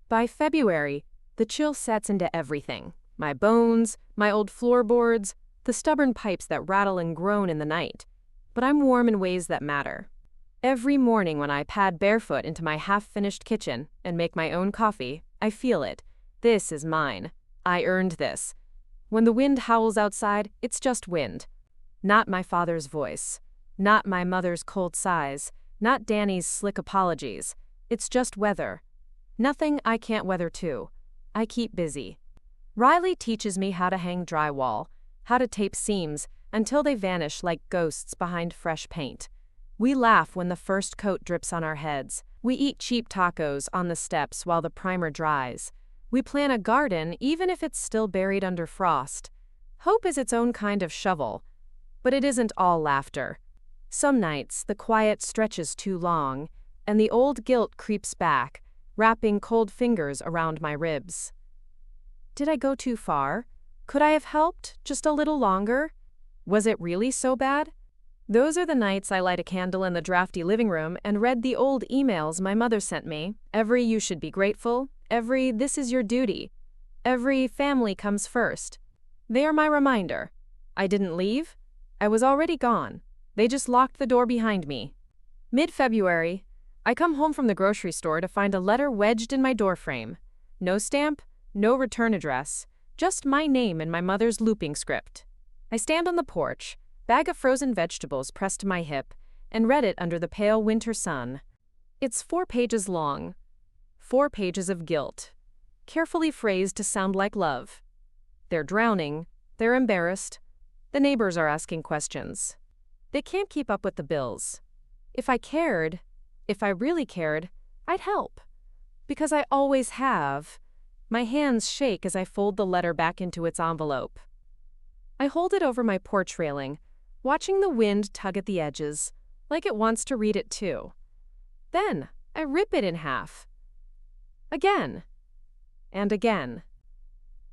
By February, the chill sets into everything. My bones, my old floorboards, the stubborn pipes that rattle and groan in the night. But I'm warm in ways that matter. Every morning when I pad barefoot into my half-finished kitchen and make my own coffee, I feel it. This is mine. I earned this. When the wind howls outside, it's just wind. Not my father's voice. Not my mother's cold sighs. Not Danny's slick apologies. It's just weather. Nothing I can't weather too. I keep busy. Riley teaches me how to hang drywall, how to tape seams until they vanish like ghosts behind fresh paint. We laugh when the first coat drips on our heads. We eat cheap tacos on the steps while the primer dries. We plan a garden even if it's still buried under frost. Hope is its own kind of shovel. But it isn't all laughter. Some nights, the quiet stretches too long, and the old guilt creeps back, wrapping cold fingers around my ribs. Did I go too far? Could I have helped just a little longer? Was it really so bad? Those are the nights I light a candle in the drafty living room and read the old emails my mother sent me. Every "you should be grateful," every "this is your duty," every "family comes first." They are my reminder. I didn't leave. I was already gone. They just locked the door behind me. Mid-February, I come home from the grocery store to find a letter wedged in my doorframe. No stamp, no return address, just my name and my mother's looping script. I stand on the porch, bag of frozen vegetables pressed to my hip, and read it under the pale winter sun. It's 4 pages long. 4 pages of guilt, carefully phrased to sound like love. They're drowning. They're embarrassed. The neighbors are asking questions. They can't keep up with the bills. If I cared, if I really cared, I'd help. Because I always have. My hands shake as I fold the letter back into its envelope. I hold it over my porch railing, watching the wind tug at the edges, like it wants to read it too. Then I rip it in half. Again. And again.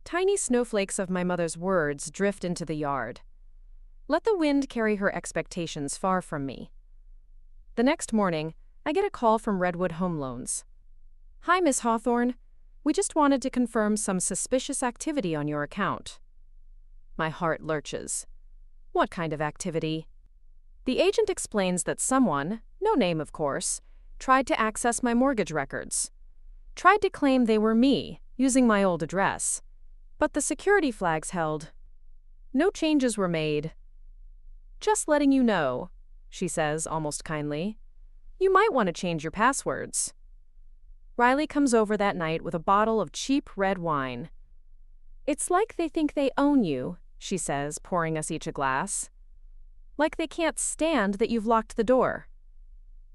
Tiny snowflakes of my mother's words drift into the yard. Let the wind carry her expectations far from me. The next morning, I get a call from Redwood Home Loans. "Hi, Miss Hawthorne. We just wanted to confirm some suspicious activity on your account." My heart lurches. What kind of activity? The agent explains that someone, no name of course, tried to access my mortgage records. Tried to claim they were me, using my old address. But the security flags held. No changes were made. "Just letting you know," she says almost kindly. "You might want to change your passwords." Riley comes over that night with a bottle of cheap red wine. "It's like they think they own you," she says, pouring us each a glass. "Like they can't stand that you've locked the door."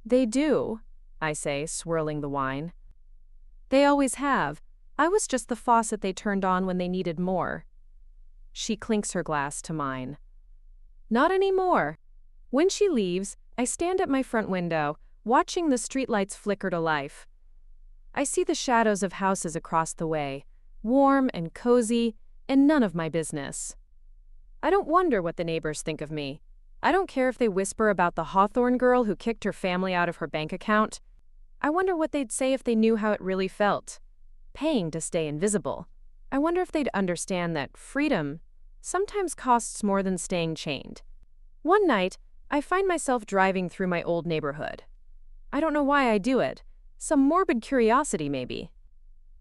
"They do," I say, swirling the wine. "They always have. I was just the faucet they turned on when they needed more." She clinks her glass to mine. "Not anymore." When she leaves, I stand at my front window, watching the streetlights flicker to life. I see the shadows of houses across the way, warm and cozy, and none of my business. I don't wonder what the neighbors think of me. I don't care if they whisper about the Hawthorne girl who kicked her family out of her bank account. I wonder what they'd say if they knew how it really felt. Paying to stay invisible. I wonder if they'd understand that freedom sometimes costs more than staying chained. One night, I find myself driving through my old neighborhood. I don't know why I do it. Some morbid curiosity, maybe.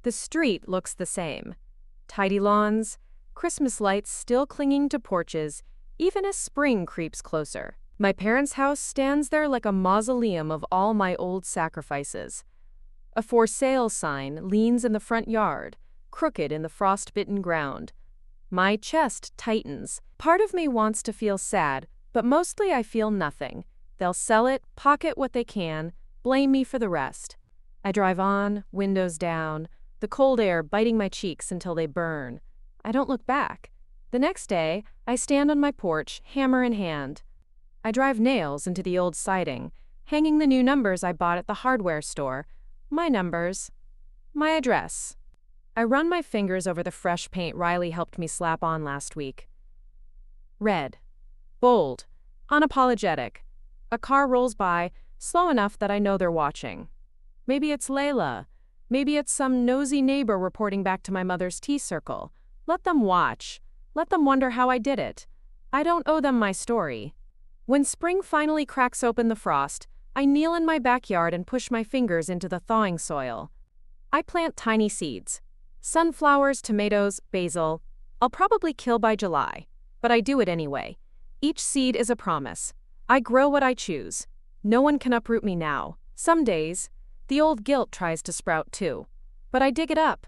The street looks the same. Tidy lawns, Christmas lights still clinging to porches, even as spring creeps closer. My parents' house stands there like a mausoleum of all my old sacrifices. A for sale sign leans in the front yard, crooked in the frost-bitten ground. My chest tightens. Part of me wants to feel sad, but mostly I feel nothing. They'll sell it, pocket what they can, blame me for the rest. I drive on, windows down, the cold air biting my cheeks until they burn. I don't look back. The next day, I stand on my porch, hammer in hand. I drive nails into the old siding, hanging the new numbers I bought at the hardware store. My numbers. My address. I run my fingers over the fresh paint Riley helped me slap on last week. Red. Bold. Unapologetic. A car rolls by, slow enough that I know they're watching. Maybe it's Layla. Maybe it's some nosy neighbor reporting back to my mother's tea circle. Let them watch. Let them wonder how I did it. I don't owe them my story. When spring finally cracks open the frost, I kneel in my backyard and push my fingers into the thawing soil. I plant tiny seeds. Sunflowers, tomatoes, basil. I'll probably kill by July, but I do it anyway. Each seed is a promise. I grow what I choose. No one can uproot me now. Some days, the old guilt tries to sprout too. But I dig it up.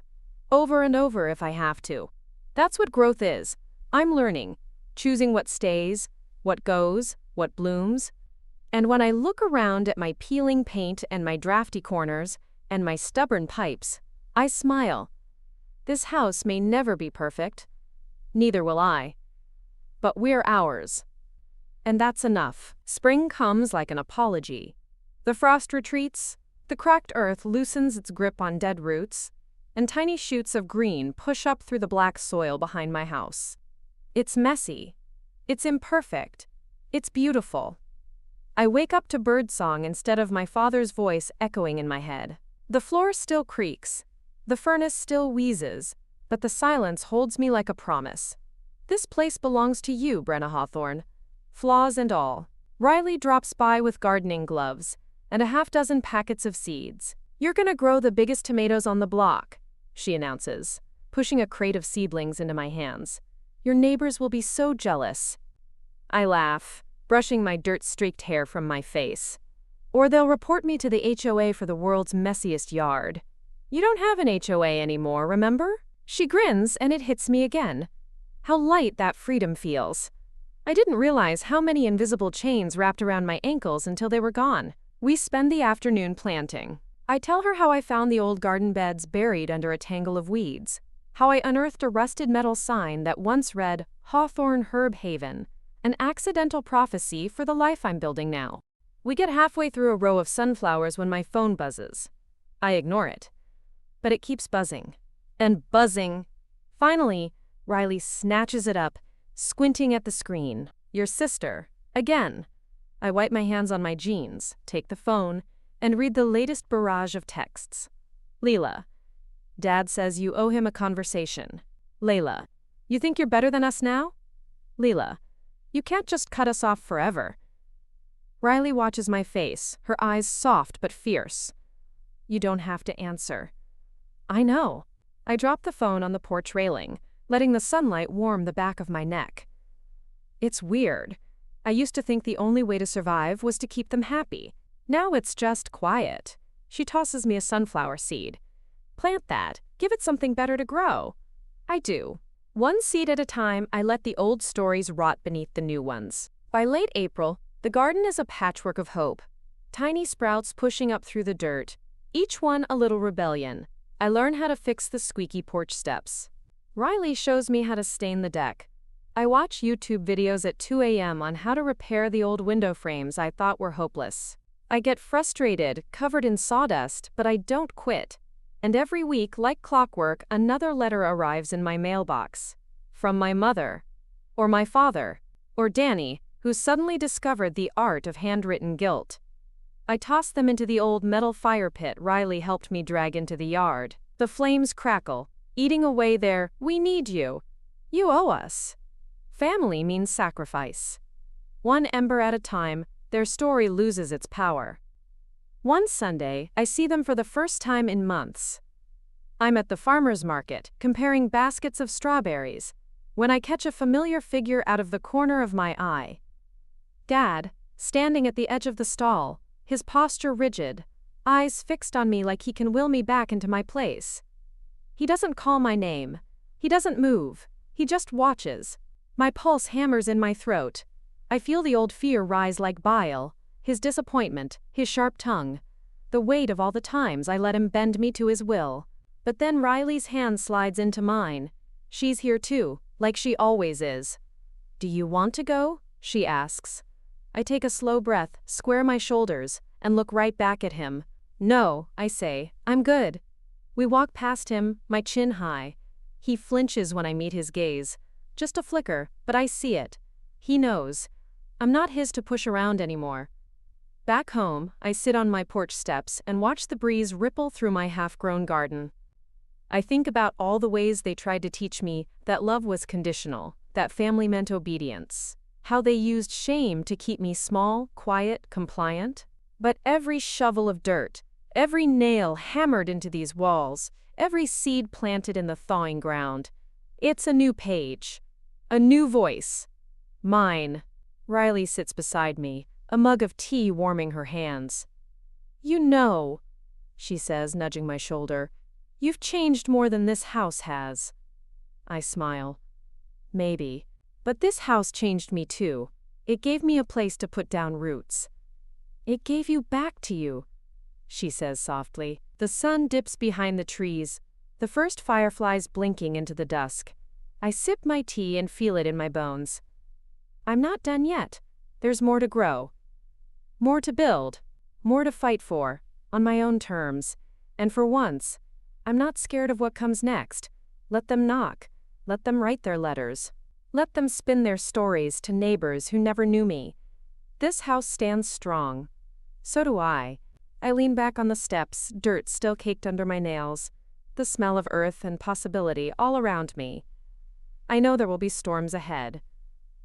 Over and over if I have to. That's what growth is. I'm learning. Choosing what stays, what goes, what blooms. And when I look around at my peeling paint and my drafty corners and my stubborn pipes, I smile. This house may never be perfect. Neither will I. But we're ours. And that's enough. Spring comes like an apology. The frost retreats, the cracked earth loosens its grip on dead roots, and tiny shoots of green push up through the black soil behind my house. It's messy. It's imperfect. It's beautiful. I wake up to birdsong instead of my father's voice echoing in my head. The floor still creaks. The furnace still wheezes, but the silence holds me like a promise. This place belongs to you, Brenna Hawthorne. Flaws and all. Riley drops by with gardening gloves and a half-dozen packets of seeds. You're gonna grow the biggest tomatoes on the block, she announces, pushing a crate of seedlings into my hands. Your neighbors will be so jealous. I laugh, brushing my dirt-streaked hair from my face. Or they'll report me to the HOA for the world's messiest yard. You don't have an HOA anymore, remember? She grins and it hits me again. How light that freedom feels. I didn't realize how many invisible chains wrapped around my ankles until they were gone. We spend the afternoon planting. I tell her how I found the old garden beds buried under a tangle of weeds, how I unearthed a rusted metal sign that once read Hawthorne Herb Haven, an accidental prophecy for the life I'm building now. We get halfway through a row of sunflowers when my phone buzzes. I ignore it, but it keeps buzzing. And buzzing. Finally, Riley snatches it up, squinting at the screen. Your sister. Again. I wipe my hands on my jeans, take the phone, and read the latest barrage of texts. Leela. Dad says you owe him a conversation. Layla. You think you're better than us now? Leela. You can't just cut us off forever. Riley watches my face, her eyes soft but fierce. You don't have to answer. I know. I drop the phone on the porch railing, letting the sunlight warm the back of my neck. It's weird. I used to think the only way to survive was to keep them happy. Now it's just quiet. She tosses me a sunflower seed. Plant that. Give it something better to grow. I do. One seed at a time, I let the old stories rot beneath the new ones. By late April, the garden is a patchwork of hope. Tiny sprouts pushing up through the dirt, each one a little rebellion. I learn how to fix the squeaky porch steps. Riley shows me how to stain the deck. I watch YouTube videos at 2 a.m. on how to repair the old window frames I thought were hopeless. I get frustrated, covered in sawdust, but I don't quit. And every week, like clockwork, another letter arrives in my mailbox. From my mother, or my father, or Danny, who suddenly discovered the art of handwritten guilt. I toss them into the old metal fire pit Riley helped me drag into the yard. The flames crackle, eating away their, "We need you. You owe us." Family means sacrifice. One ember at a time, their story loses its power. One Sunday, I see them for the first time in months. I'm at the farmer's market, comparing baskets of strawberries, when I catch a familiar figure out of the corner of my eye. Dad, standing at the edge of the stall, his posture rigid, eyes fixed on me like he can will me back into my place. He doesn't call my name. He doesn't move. He just watches. My pulse hammers in my throat. I feel the old fear rise like bile, his disappointment, his sharp tongue, the weight of all the times I let him bend me to his will. But then Riley's hand slides into mine. She's here too, like she always is. "Do you want to go?" she asks. I take a slow breath, square my shoulders, and look right back at him. "No," I say, "I'm good." We walk past him, my chin high. He flinches when I meet his gaze. Just a flicker, but I see it. He knows. I'm not his to push around anymore. Back home, I sit on my porch steps and watch the breeze ripple through my half-grown garden. I think about all the ways they tried to teach me that love was conditional, that family meant obedience, how they used shame to keep me small, quiet, compliant. But every shovel of dirt, every nail hammered into these walls, every seed planted in the thawing ground, it's a new page, a new voice. Mine. Riley sits beside me, a mug of tea warming her hands. "You know," she says, nudging my shoulder, "you've changed more than this house has." I smile. Maybe. But this house changed me too. It gave me a place to put down roots. "It gave you back to you," she says softly. The sun dips behind the trees, the first fireflies blinking into the dusk. I sip my tea and feel it in my bones. I'm not done yet. There's more to grow. More to build. More to fight for, on my own terms. And for once, I'm not scared of what comes next. Let them knock. Let them write their letters. Let them spin their stories to neighbors who never knew me. This house stands strong. So do I. I lean back on the steps, dirt still caked under my nails, the smell of earth and possibility all around me. I know there will be storms ahead.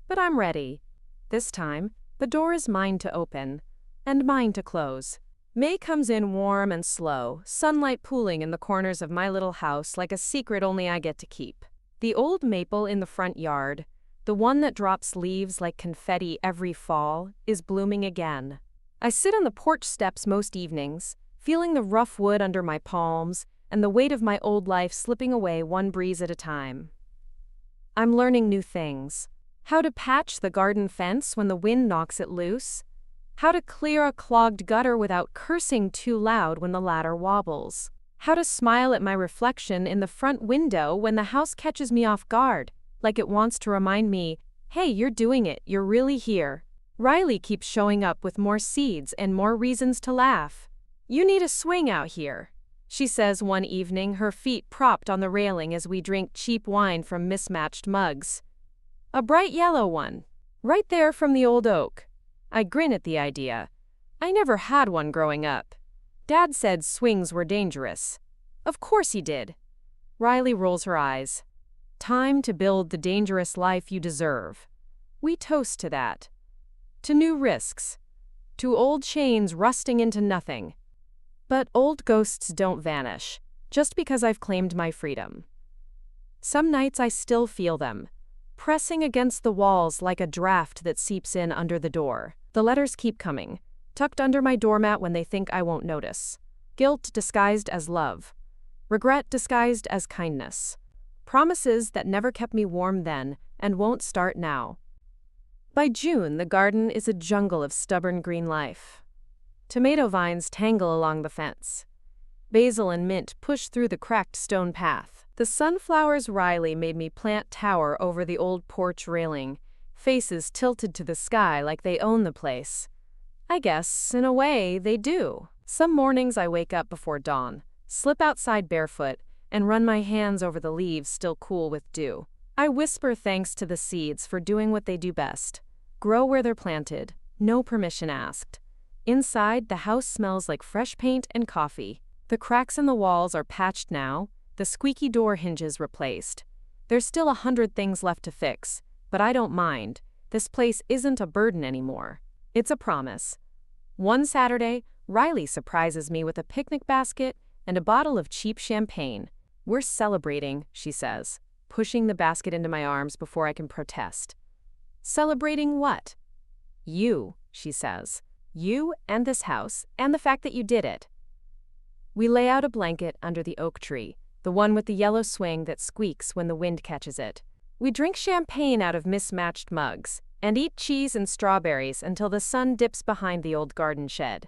But I'm ready. This time, the door is mine to open, and mine to close. May comes in warm and slow, sunlight pooling in the corners of my little house like a secret only I get to keep. The old maple in the front yard, the one that drops leaves like confetti every fall, is blooming again. I sit on the porch steps most evenings, feeling the rough wood under my palms and the weight of my old life slipping away one breeze at a time. I'm learning new things. How to patch the garden fence when the wind knocks it loose. How to clear a clogged gutter without cursing too loud when the ladder wobbles. How to smile at my reflection in the front window when the house catches me off guard, like it wants to remind me, "Hey, you're doing it, you're really here." Riley keeps showing up with more seeds and more reasons to laugh. "You need a swing out here," she says one evening, her feet propped on the railing as we drink cheap wine from mismatched mugs. "A bright yellow one. Right there from the old oak." I grin at the idea. I never had one growing up. Dad said swings were dangerous. Of course he did. Riley rolls her eyes. Time to build the dangerous life you deserve. We toast to that. To new risks. To old chains rusting into nothing. But old ghosts don't vanish, just because I've claimed my freedom. Some nights I still feel them, pressing against the walls like a draft that seeps in under the door. The letters keep coming, tucked under my doormat when they think I won't notice. Guilt disguised as love. Regret disguised as kindness. Promises that never kept me warm then and won't start now. By June, the garden is a jungle of stubborn green life. Tomato vines tangle along the fence. Basil and mint push through the cracked stone path. The sunflowers Riley made me plant tower over the old porch railing, faces tilted to the sky like they own the place. I guess, in a way, they do. Some mornings I wake up before dawn, slip outside barefoot, and run my hands over the leaves still cool with dew. I whisper thanks to the seeds for doing what they do best. Grow where they're planted, no permission asked. Inside, the house smells like fresh paint and coffee. The cracks in the walls are patched now, the squeaky door hinges replaced. There's still 100 things left to fix, but I don't mind. This place isn't a burden anymore. It's a promise. One Saturday, Riley surprises me with a picnic basket and a bottle of cheap champagne. "We're celebrating," she says, pushing the basket into my arms before I can protest. Celebrating what? You, she says. You and this house, and the fact that you did it. We lay out a blanket under the oak tree, the one with the yellow swing that squeaks when the wind catches it. We drink champagne out of mismatched mugs, and eat cheese and strawberries until the sun dips behind the old garden shed.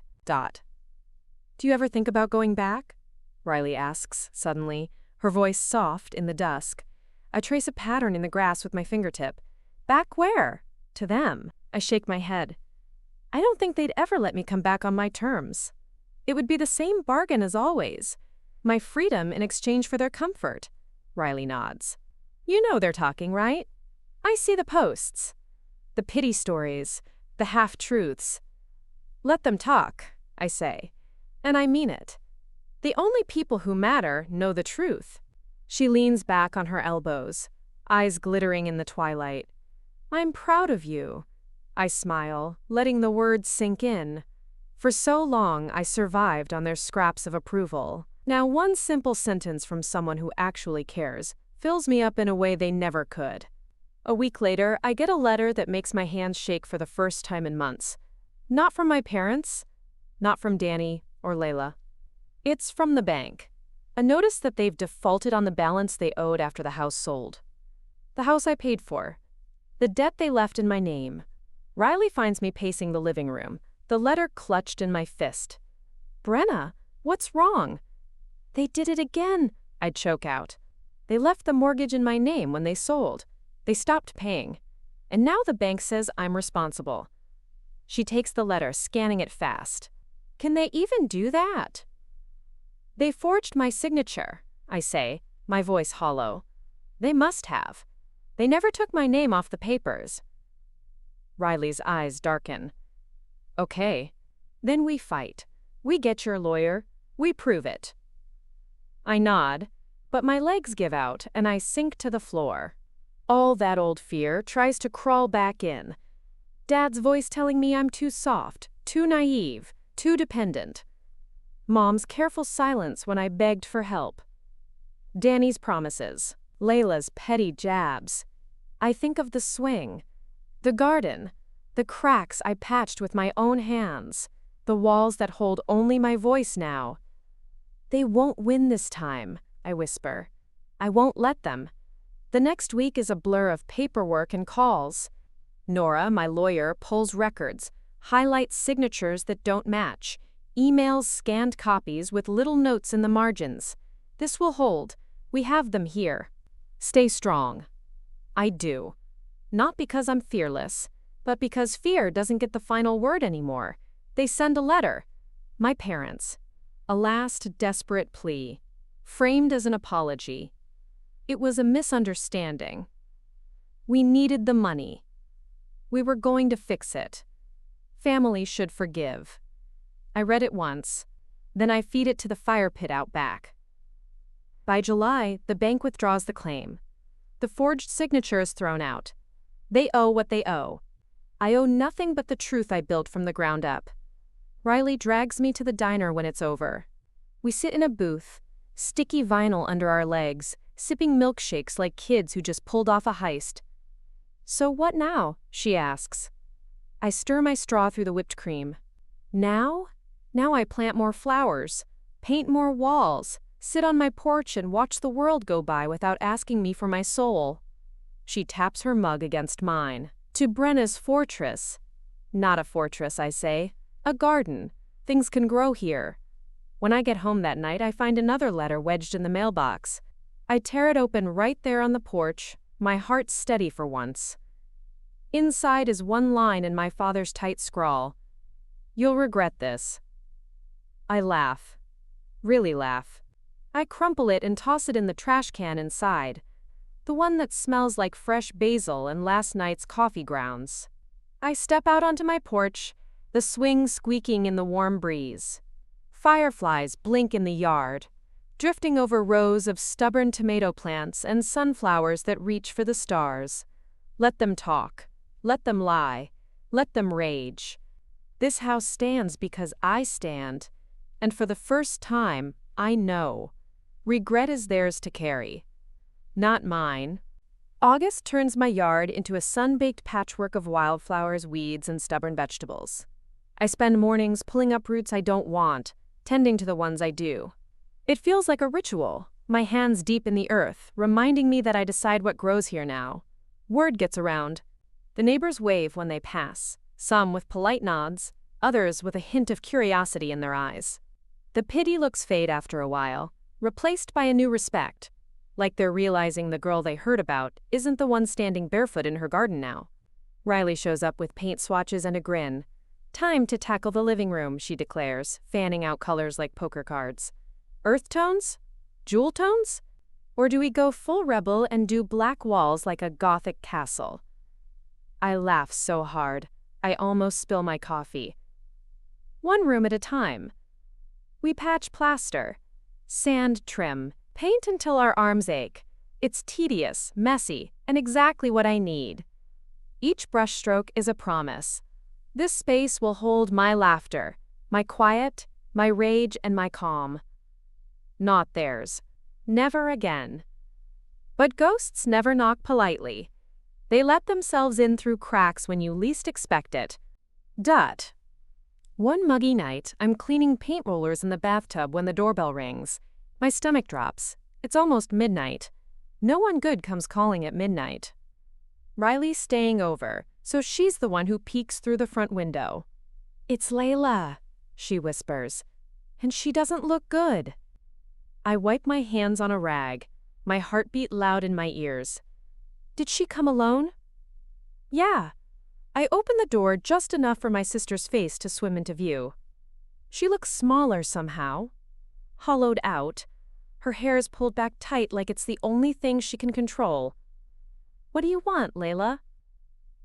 Do you ever think about going back? Riley asks, suddenly, her voice soft in the dusk. I trace a pattern in the grass with my fingertip. Back where? To them. I shake my head. I don't think they'd ever let me come back on my terms. It would be the same bargain as always. My freedom in exchange for their comfort. Riley nods. You know they're talking, right? I see the posts. The pity stories, the half-truths. Let them talk, I say. And I mean it. The only people who matter know the truth. She leans back on her elbows, eyes glittering in the twilight. I'm proud of you. I smile, letting the words sink in. For so long, I survived on their scraps of approval. Now one simple sentence from someone who actually cares fills me up in a way they never could. A week later, I get a letter that makes my hands shake for the first time in months. Not from my parents, not from Danny or Layla. It's from the bank. A notice that they've defaulted on the balance they owed after the house sold. The house I paid for. The debt they left in my name. Riley finds me pacing the living room, the letter clutched in my fist. Brenna, what's wrong? They did it again, I choke out. They left the mortgage in my name when they sold. They stopped paying. And now the bank says I'm responsible. She takes the letter, scanning it fast. Can they even do that? They forged my signature, I say, my voice hollow. They must have. They never took my name off the papers. Riley's eyes darken. Okay. Then we fight. We get your lawyer. We prove it. I nod, but my legs give out and I sink to the floor. All that old fear tries to crawl back in. Dad's voice telling me I'm too soft, too naive, too dependent. Mom's careful silence when I begged for help. Danny's promises. Layla's petty jabs. I think of the swing. The garden. The cracks I patched with my own hands. The walls that hold only my voice now. They won't win this time, I whisper. I won't let them. The next week is a blur of paperwork and calls. Nora, my lawyer, pulls records, highlights signatures that don't match, emails scanned copies with little notes in the margins. This will hold. We have them here. Stay strong. I do. Not because I'm fearless, but because fear doesn't get the final word anymore. They send a letter. My parents. A last desperate plea, framed as an apology. It was a misunderstanding. We needed the money. We were going to fix it. Family should forgive. I read it once. Then I feed it to the fire pit out back. By July, the bank withdraws the claim. The forged signature is thrown out. They owe what they owe. I owe nothing but the truth I built from the ground up. Riley drags me to the diner when it's over. We sit in a booth, sticky vinyl under our legs, sipping milkshakes like kids who just pulled off a heist. So what now? She asks. I stir my straw through the whipped cream. Now? Now I plant more flowers, paint more walls, sit on my porch and watch the world go by without asking me for my soul. She taps her mug against mine. To Brenna's fortress. Not a fortress, I say. A garden. Things can grow here. When I get home that night, I find another letter wedged in the mailbox. I tear it open right there on the porch, my heart steady for once. Inside is one line in my father's tight scrawl. You'll regret this. I laugh. Really laugh. I crumple it and toss it in the trash can inside. The one that smells like fresh basil and last night's coffee grounds. I step out onto my porch, the swing squeaking in the warm breeze. Fireflies blink in the yard, drifting over rows of stubborn tomato plants and sunflowers that reach for the stars. Let them talk. Let them lie. Let them rage. This house stands because I stand, and for the first time, I know. Regret is theirs to carry. Not mine. August turns my yard into a sun-baked patchwork of wildflowers, weeds, and stubborn vegetables. I spend mornings pulling up roots I don't want, tending to the ones I do. It feels like a ritual, my hands deep in the earth, reminding me that I decide what grows here now. Word gets around. The neighbors wave when they pass, some with polite nods, others with a hint of curiosity in their eyes. The pity looks fade after a while, replaced by a new respect, like they're realizing the girl they heard about isn't the one standing barefoot in her garden now. Riley shows up with paint swatches and a grin. Time to tackle the living room, she declares, fanning out colors like poker cards. Earth tones? Jewel tones? Or do we go full rebel and do black walls like a Gothic castle? I laugh so hard, I almost spill my coffee. One room at a time. We patch plaster, sand trim, paint until our arms ache. It's tedious, messy, and exactly what I need. Each brushstroke is a promise. This space will hold my laughter, my quiet, my rage, and my calm. Not theirs. Never again. But ghosts never knock politely. They let themselves in through cracks when you least expect it. Dut. One muggy night, I'm cleaning paint rollers in the bathtub when the doorbell rings. My stomach drops. It's almost midnight. No one good comes calling at midnight. Riley's staying over, so she's the one who peeks through the front window. "It's Layla," she whispers, "and she doesn't look good." I wipe my hands on a rag, my heartbeat loud in my ears. Did she come alone? Yeah. I open the door just enough for my sister's face to swim into view. She looks smaller somehow. Hollowed out. Her hair is pulled back tight like it's the only thing she can control. "What do you want, Layla?"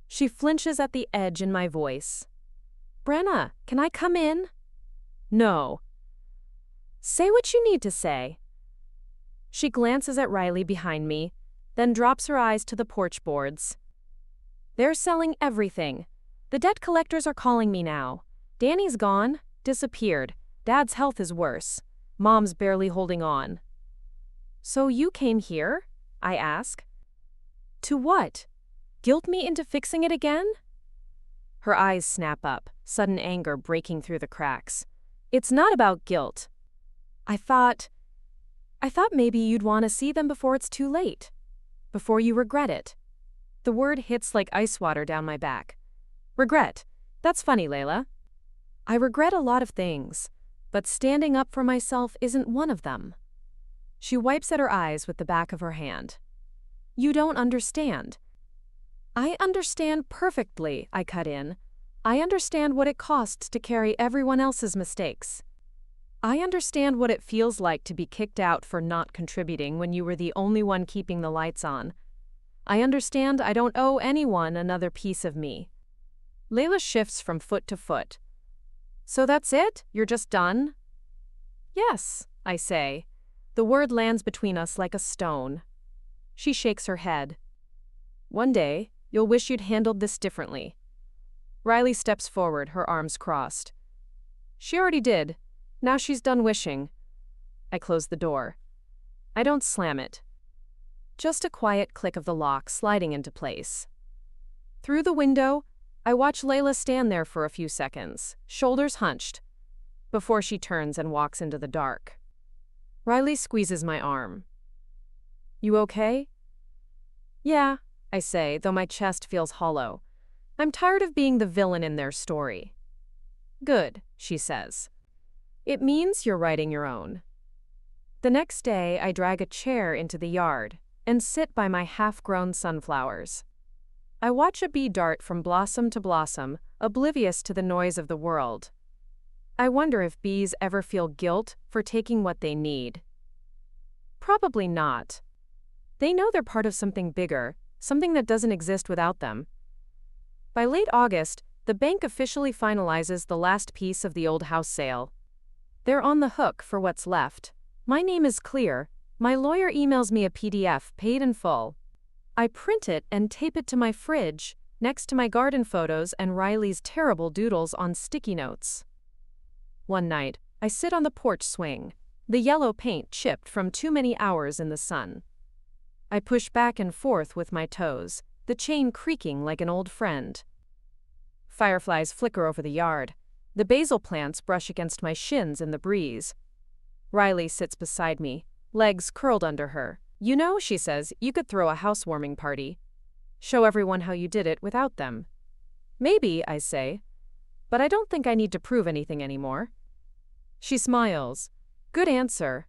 She flinches at the edge in my voice. "Brenna, can I come in?" "No." "Say what you need to say." She glances at Riley behind me, then drops her eyes to the porch boards. "They're selling everything. The debt collectors are calling me now. Danny's gone, disappeared. Dad's health is worse. Mom's barely holding on." "So you came here?" I ask. "To what? Guilt me into fixing it again?" Her eyes snap up, sudden anger breaking through the cracks. "It's not about guilt. I thought maybe you'd want to see them before it's too late. Before you regret it." The word hits like ice water down my back. Regret. That's funny, Layla. I regret a lot of things, but standing up for myself isn't one of them. She wipes at her eyes with the back of her hand. "You don't understand." "I understand perfectly," I cut in. "I understand what it costs to carry everyone else's mistakes. I understand what it feels like to be kicked out for not contributing when you were the only one keeping the lights on. I understand I don't owe anyone another piece of me." Layla shifts from foot to foot. "So that's it? You're just done?" "Yes," I say. The word lands between us like a stone. She shakes her head. "One day, you'll wish you'd handled this differently." Riley steps forward, her arms crossed. "She already did. Now she's done wishing." I close the door. I don't slam it. Just a quiet click of the lock sliding into place. Through the window, I watch Layla stand there for a few seconds, shoulders hunched, before she turns and walks into the dark. Riley squeezes my arm. "You okay?" "Yeah," I say, though my chest feels hollow. "I'm tired of being the villain in their story." "Good," she says. "It means you're writing your own." The next day, I drag a chair into the yard and sit by my half-grown sunflowers. I watch a bee dart from blossom to blossom, oblivious to the noise of the world. I wonder if bees ever feel guilt for taking what they need. Probably not. They know they're part of something bigger, something that doesn't exist without them. By late August, the bank officially finalizes the last piece of the old house sale. They're on the hook for what's left. My name is clear. My lawyer emails me a PDF paid in full. I print it and tape it to my fridge, next to my garden photos and Riley's terrible doodles on sticky notes. One night, I sit on the porch swing, the yellow paint chipped from too many hours in the sun. I push back and forth with my toes, the chain creaking like an old friend. Fireflies flicker over the yard. The basil plants brush against my shins in the breeze. Riley sits beside me, legs curled under her. You know, she says, you could throw a housewarming party. Show everyone how you did it without them. Maybe, I say, but I don't think I need to prove anything anymore. She smiles. Good answer.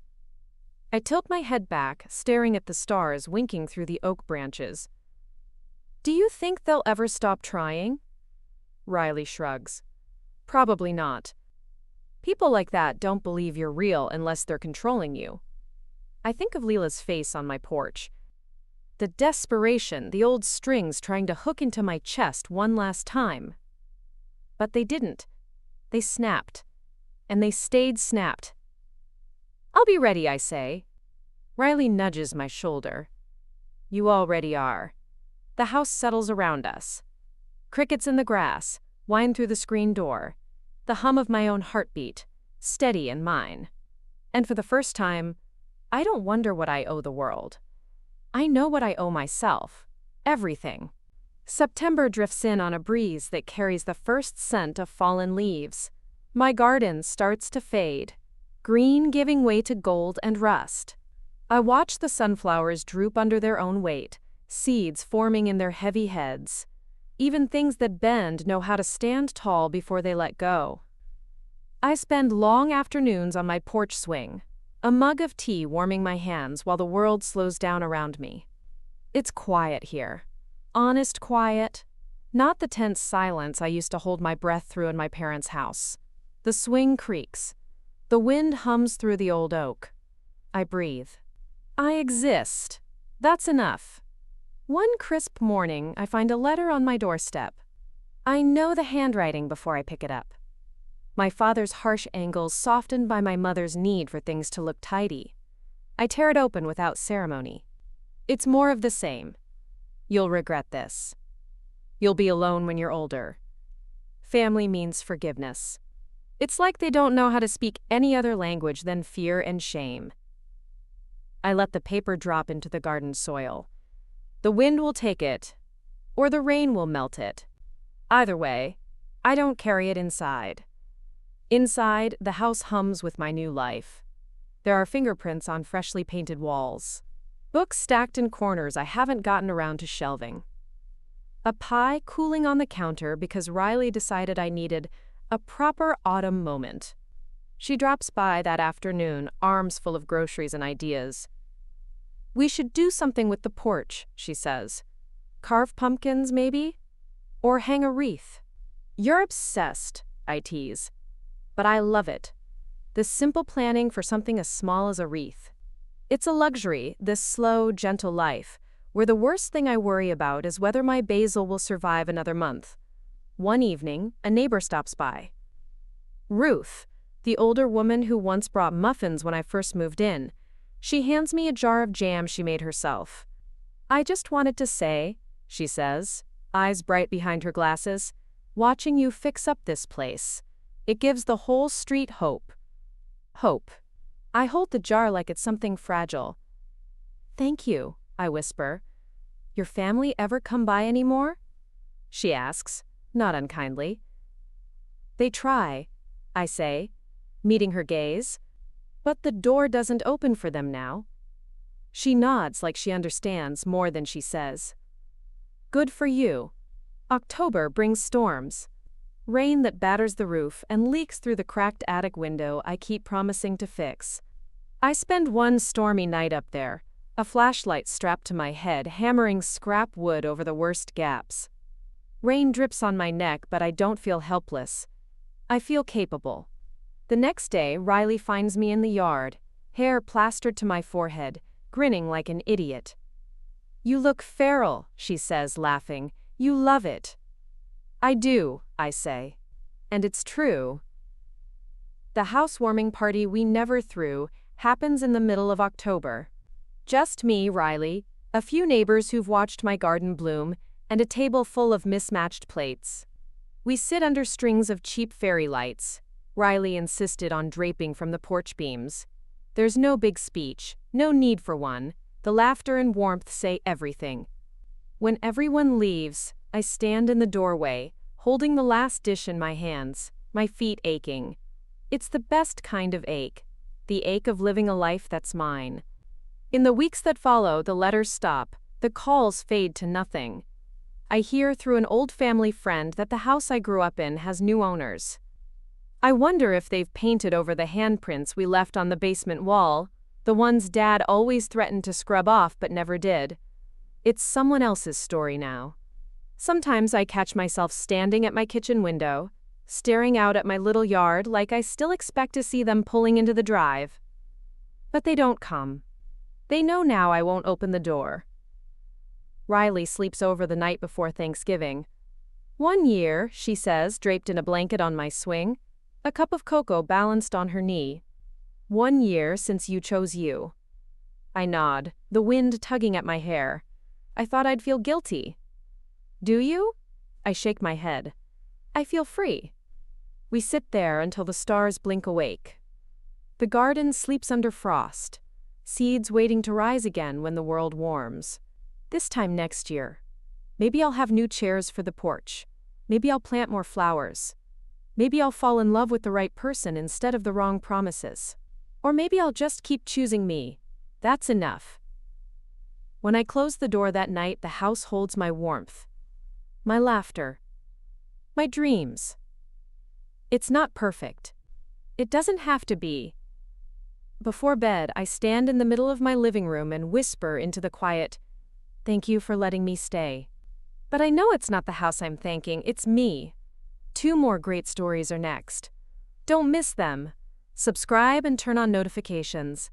I tilt my head back, staring at the stars winking through the oak branches. Do you think they'll ever stop trying? Riley shrugs. Probably not. People like that don't believe you're real unless they're controlling you. I think of Leela's face on my porch. The desperation, the old strings trying to hook into my chest one last time. But they didn't. They snapped. And they stayed snapped. I'll be ready, I say. Riley nudges my shoulder. You already are. The house settles around us. Crickets in the grass, whine through the screen door. The hum of my own heartbeat, steady and mine. And for the first time, I don't wonder what I owe the world. I know what I owe myself. Everything. September drifts in on a breeze that carries the first scent of fallen leaves. My garden starts to fade, green giving way to gold and rust. I watch the sunflowers droop under their own weight, seeds forming in their heavy heads. Even things that bend know how to stand tall before they let go. I spend long afternoons on my porch swing, a mug of tea warming my hands while the world slows down around me. It's quiet here. Honest quiet. Not the tense silence I used to hold my breath through in my parents' house. The swing creaks. The wind hums through the old oak. I breathe. I exist. That's enough. One crisp morning, I find a letter on my doorstep. I know the handwriting before I pick it up. My father's harsh angles softened by my mother's need for things to look tidy. I tear it open without ceremony. It's more of the same. You'll regret this. You'll be alone when you're older. Family means forgiveness. It's like they don't know how to speak any other language than fear and shame. I let the paper drop into the garden soil. The wind will take it, or the rain will melt it. Either way, I don't carry it inside. Inside, the house hums with my new life. There are fingerprints on freshly painted walls. Books stacked in corners I haven't gotten around to shelving. A pie cooling on the counter because Riley decided I needed a proper autumn moment. She drops by that afternoon, arms full of groceries and ideas. We should do something with the porch, she says. Carve pumpkins, maybe? Or hang a wreath. You're obsessed, I tease. But I love it. The simple planning for something as small as a wreath. It's a luxury, this slow, gentle life, where the worst thing I worry about is whether my basil will survive another month. One evening, a neighbor stops by. Ruth, the older woman who once brought muffins when I first moved in. She hands me a jar of jam she made herself. I just wanted to say, she says, eyes bright behind her glasses, watching you fix up this place. It gives the whole street hope. Hope. I hold the jar like it's something fragile. Thank you, I whisper. Your family ever come by anymore? She asks, not unkindly. They try, I say, meeting her gaze. But the door doesn't open for them now. She nods like she understands more than she says. Good for you. October brings storms. Rain that batters the roof and leaks through the cracked attic window I keep promising to fix. I spend one stormy night up there, a flashlight strapped to my head, hammering scrap wood over the worst gaps. Rain drips on my neck, but I don't feel helpless. I feel capable. The next day, Riley finds me in the yard, hair plastered to my forehead, grinning like an idiot. You look feral, she says, laughing. You love it. I do, I say. And it's true. The housewarming party we never threw happens in the middle of October. Just me, Riley, a few neighbors who've watched my garden bloom, and a table full of mismatched plates. We sit under strings of cheap fairy lights. Riley insisted on draping from the porch beams. There's no big speech, no need for one, The laughter and warmth say everything. When everyone leaves, I stand in the doorway, holding the last dish in my hands, my feet aching. It's the best kind of ache, the ache of living a life that's mine. In the weeks that follow, the letters stop, the calls fade to nothing. I hear through an old family friend that the house I grew up in has new owners. I wonder if they've painted over the handprints we left on the basement wall, the ones Dad always threatened to scrub off but never did. It's someone else's story now. Sometimes I catch myself standing at my kitchen window, staring out at my little yard like I still expect to see them pulling into the drive. But they don't come. They know now I won't open the door. Riley sleeps over the night before Thanksgiving. 1 year, she says, draped in a blanket on my swing, a cup of cocoa balanced on her knee. 1 year since you chose you. I nod, the wind tugging at my hair. I thought I'd feel guilty. Do you? I shake my head. I feel free. We sit there until the stars blink awake. The garden sleeps under frost, seeds waiting to rise again when the world warms. This time next year, maybe I'll have new chairs for the porch. Maybe I'll plant more flowers. Maybe I'll fall in love with the right person instead of the wrong promises. Or maybe I'll just keep choosing me. That's enough. When I close the door that night, the house holds my warmth, my laughter, my dreams. It's not perfect. It doesn't have to be. Before bed, I stand in the middle of my living room and whisper into the quiet, "Thank you for letting me stay." But I know it's not the house I'm thanking, it's me. 2 more great stories are next. Don't miss them. Subscribe and turn on notifications.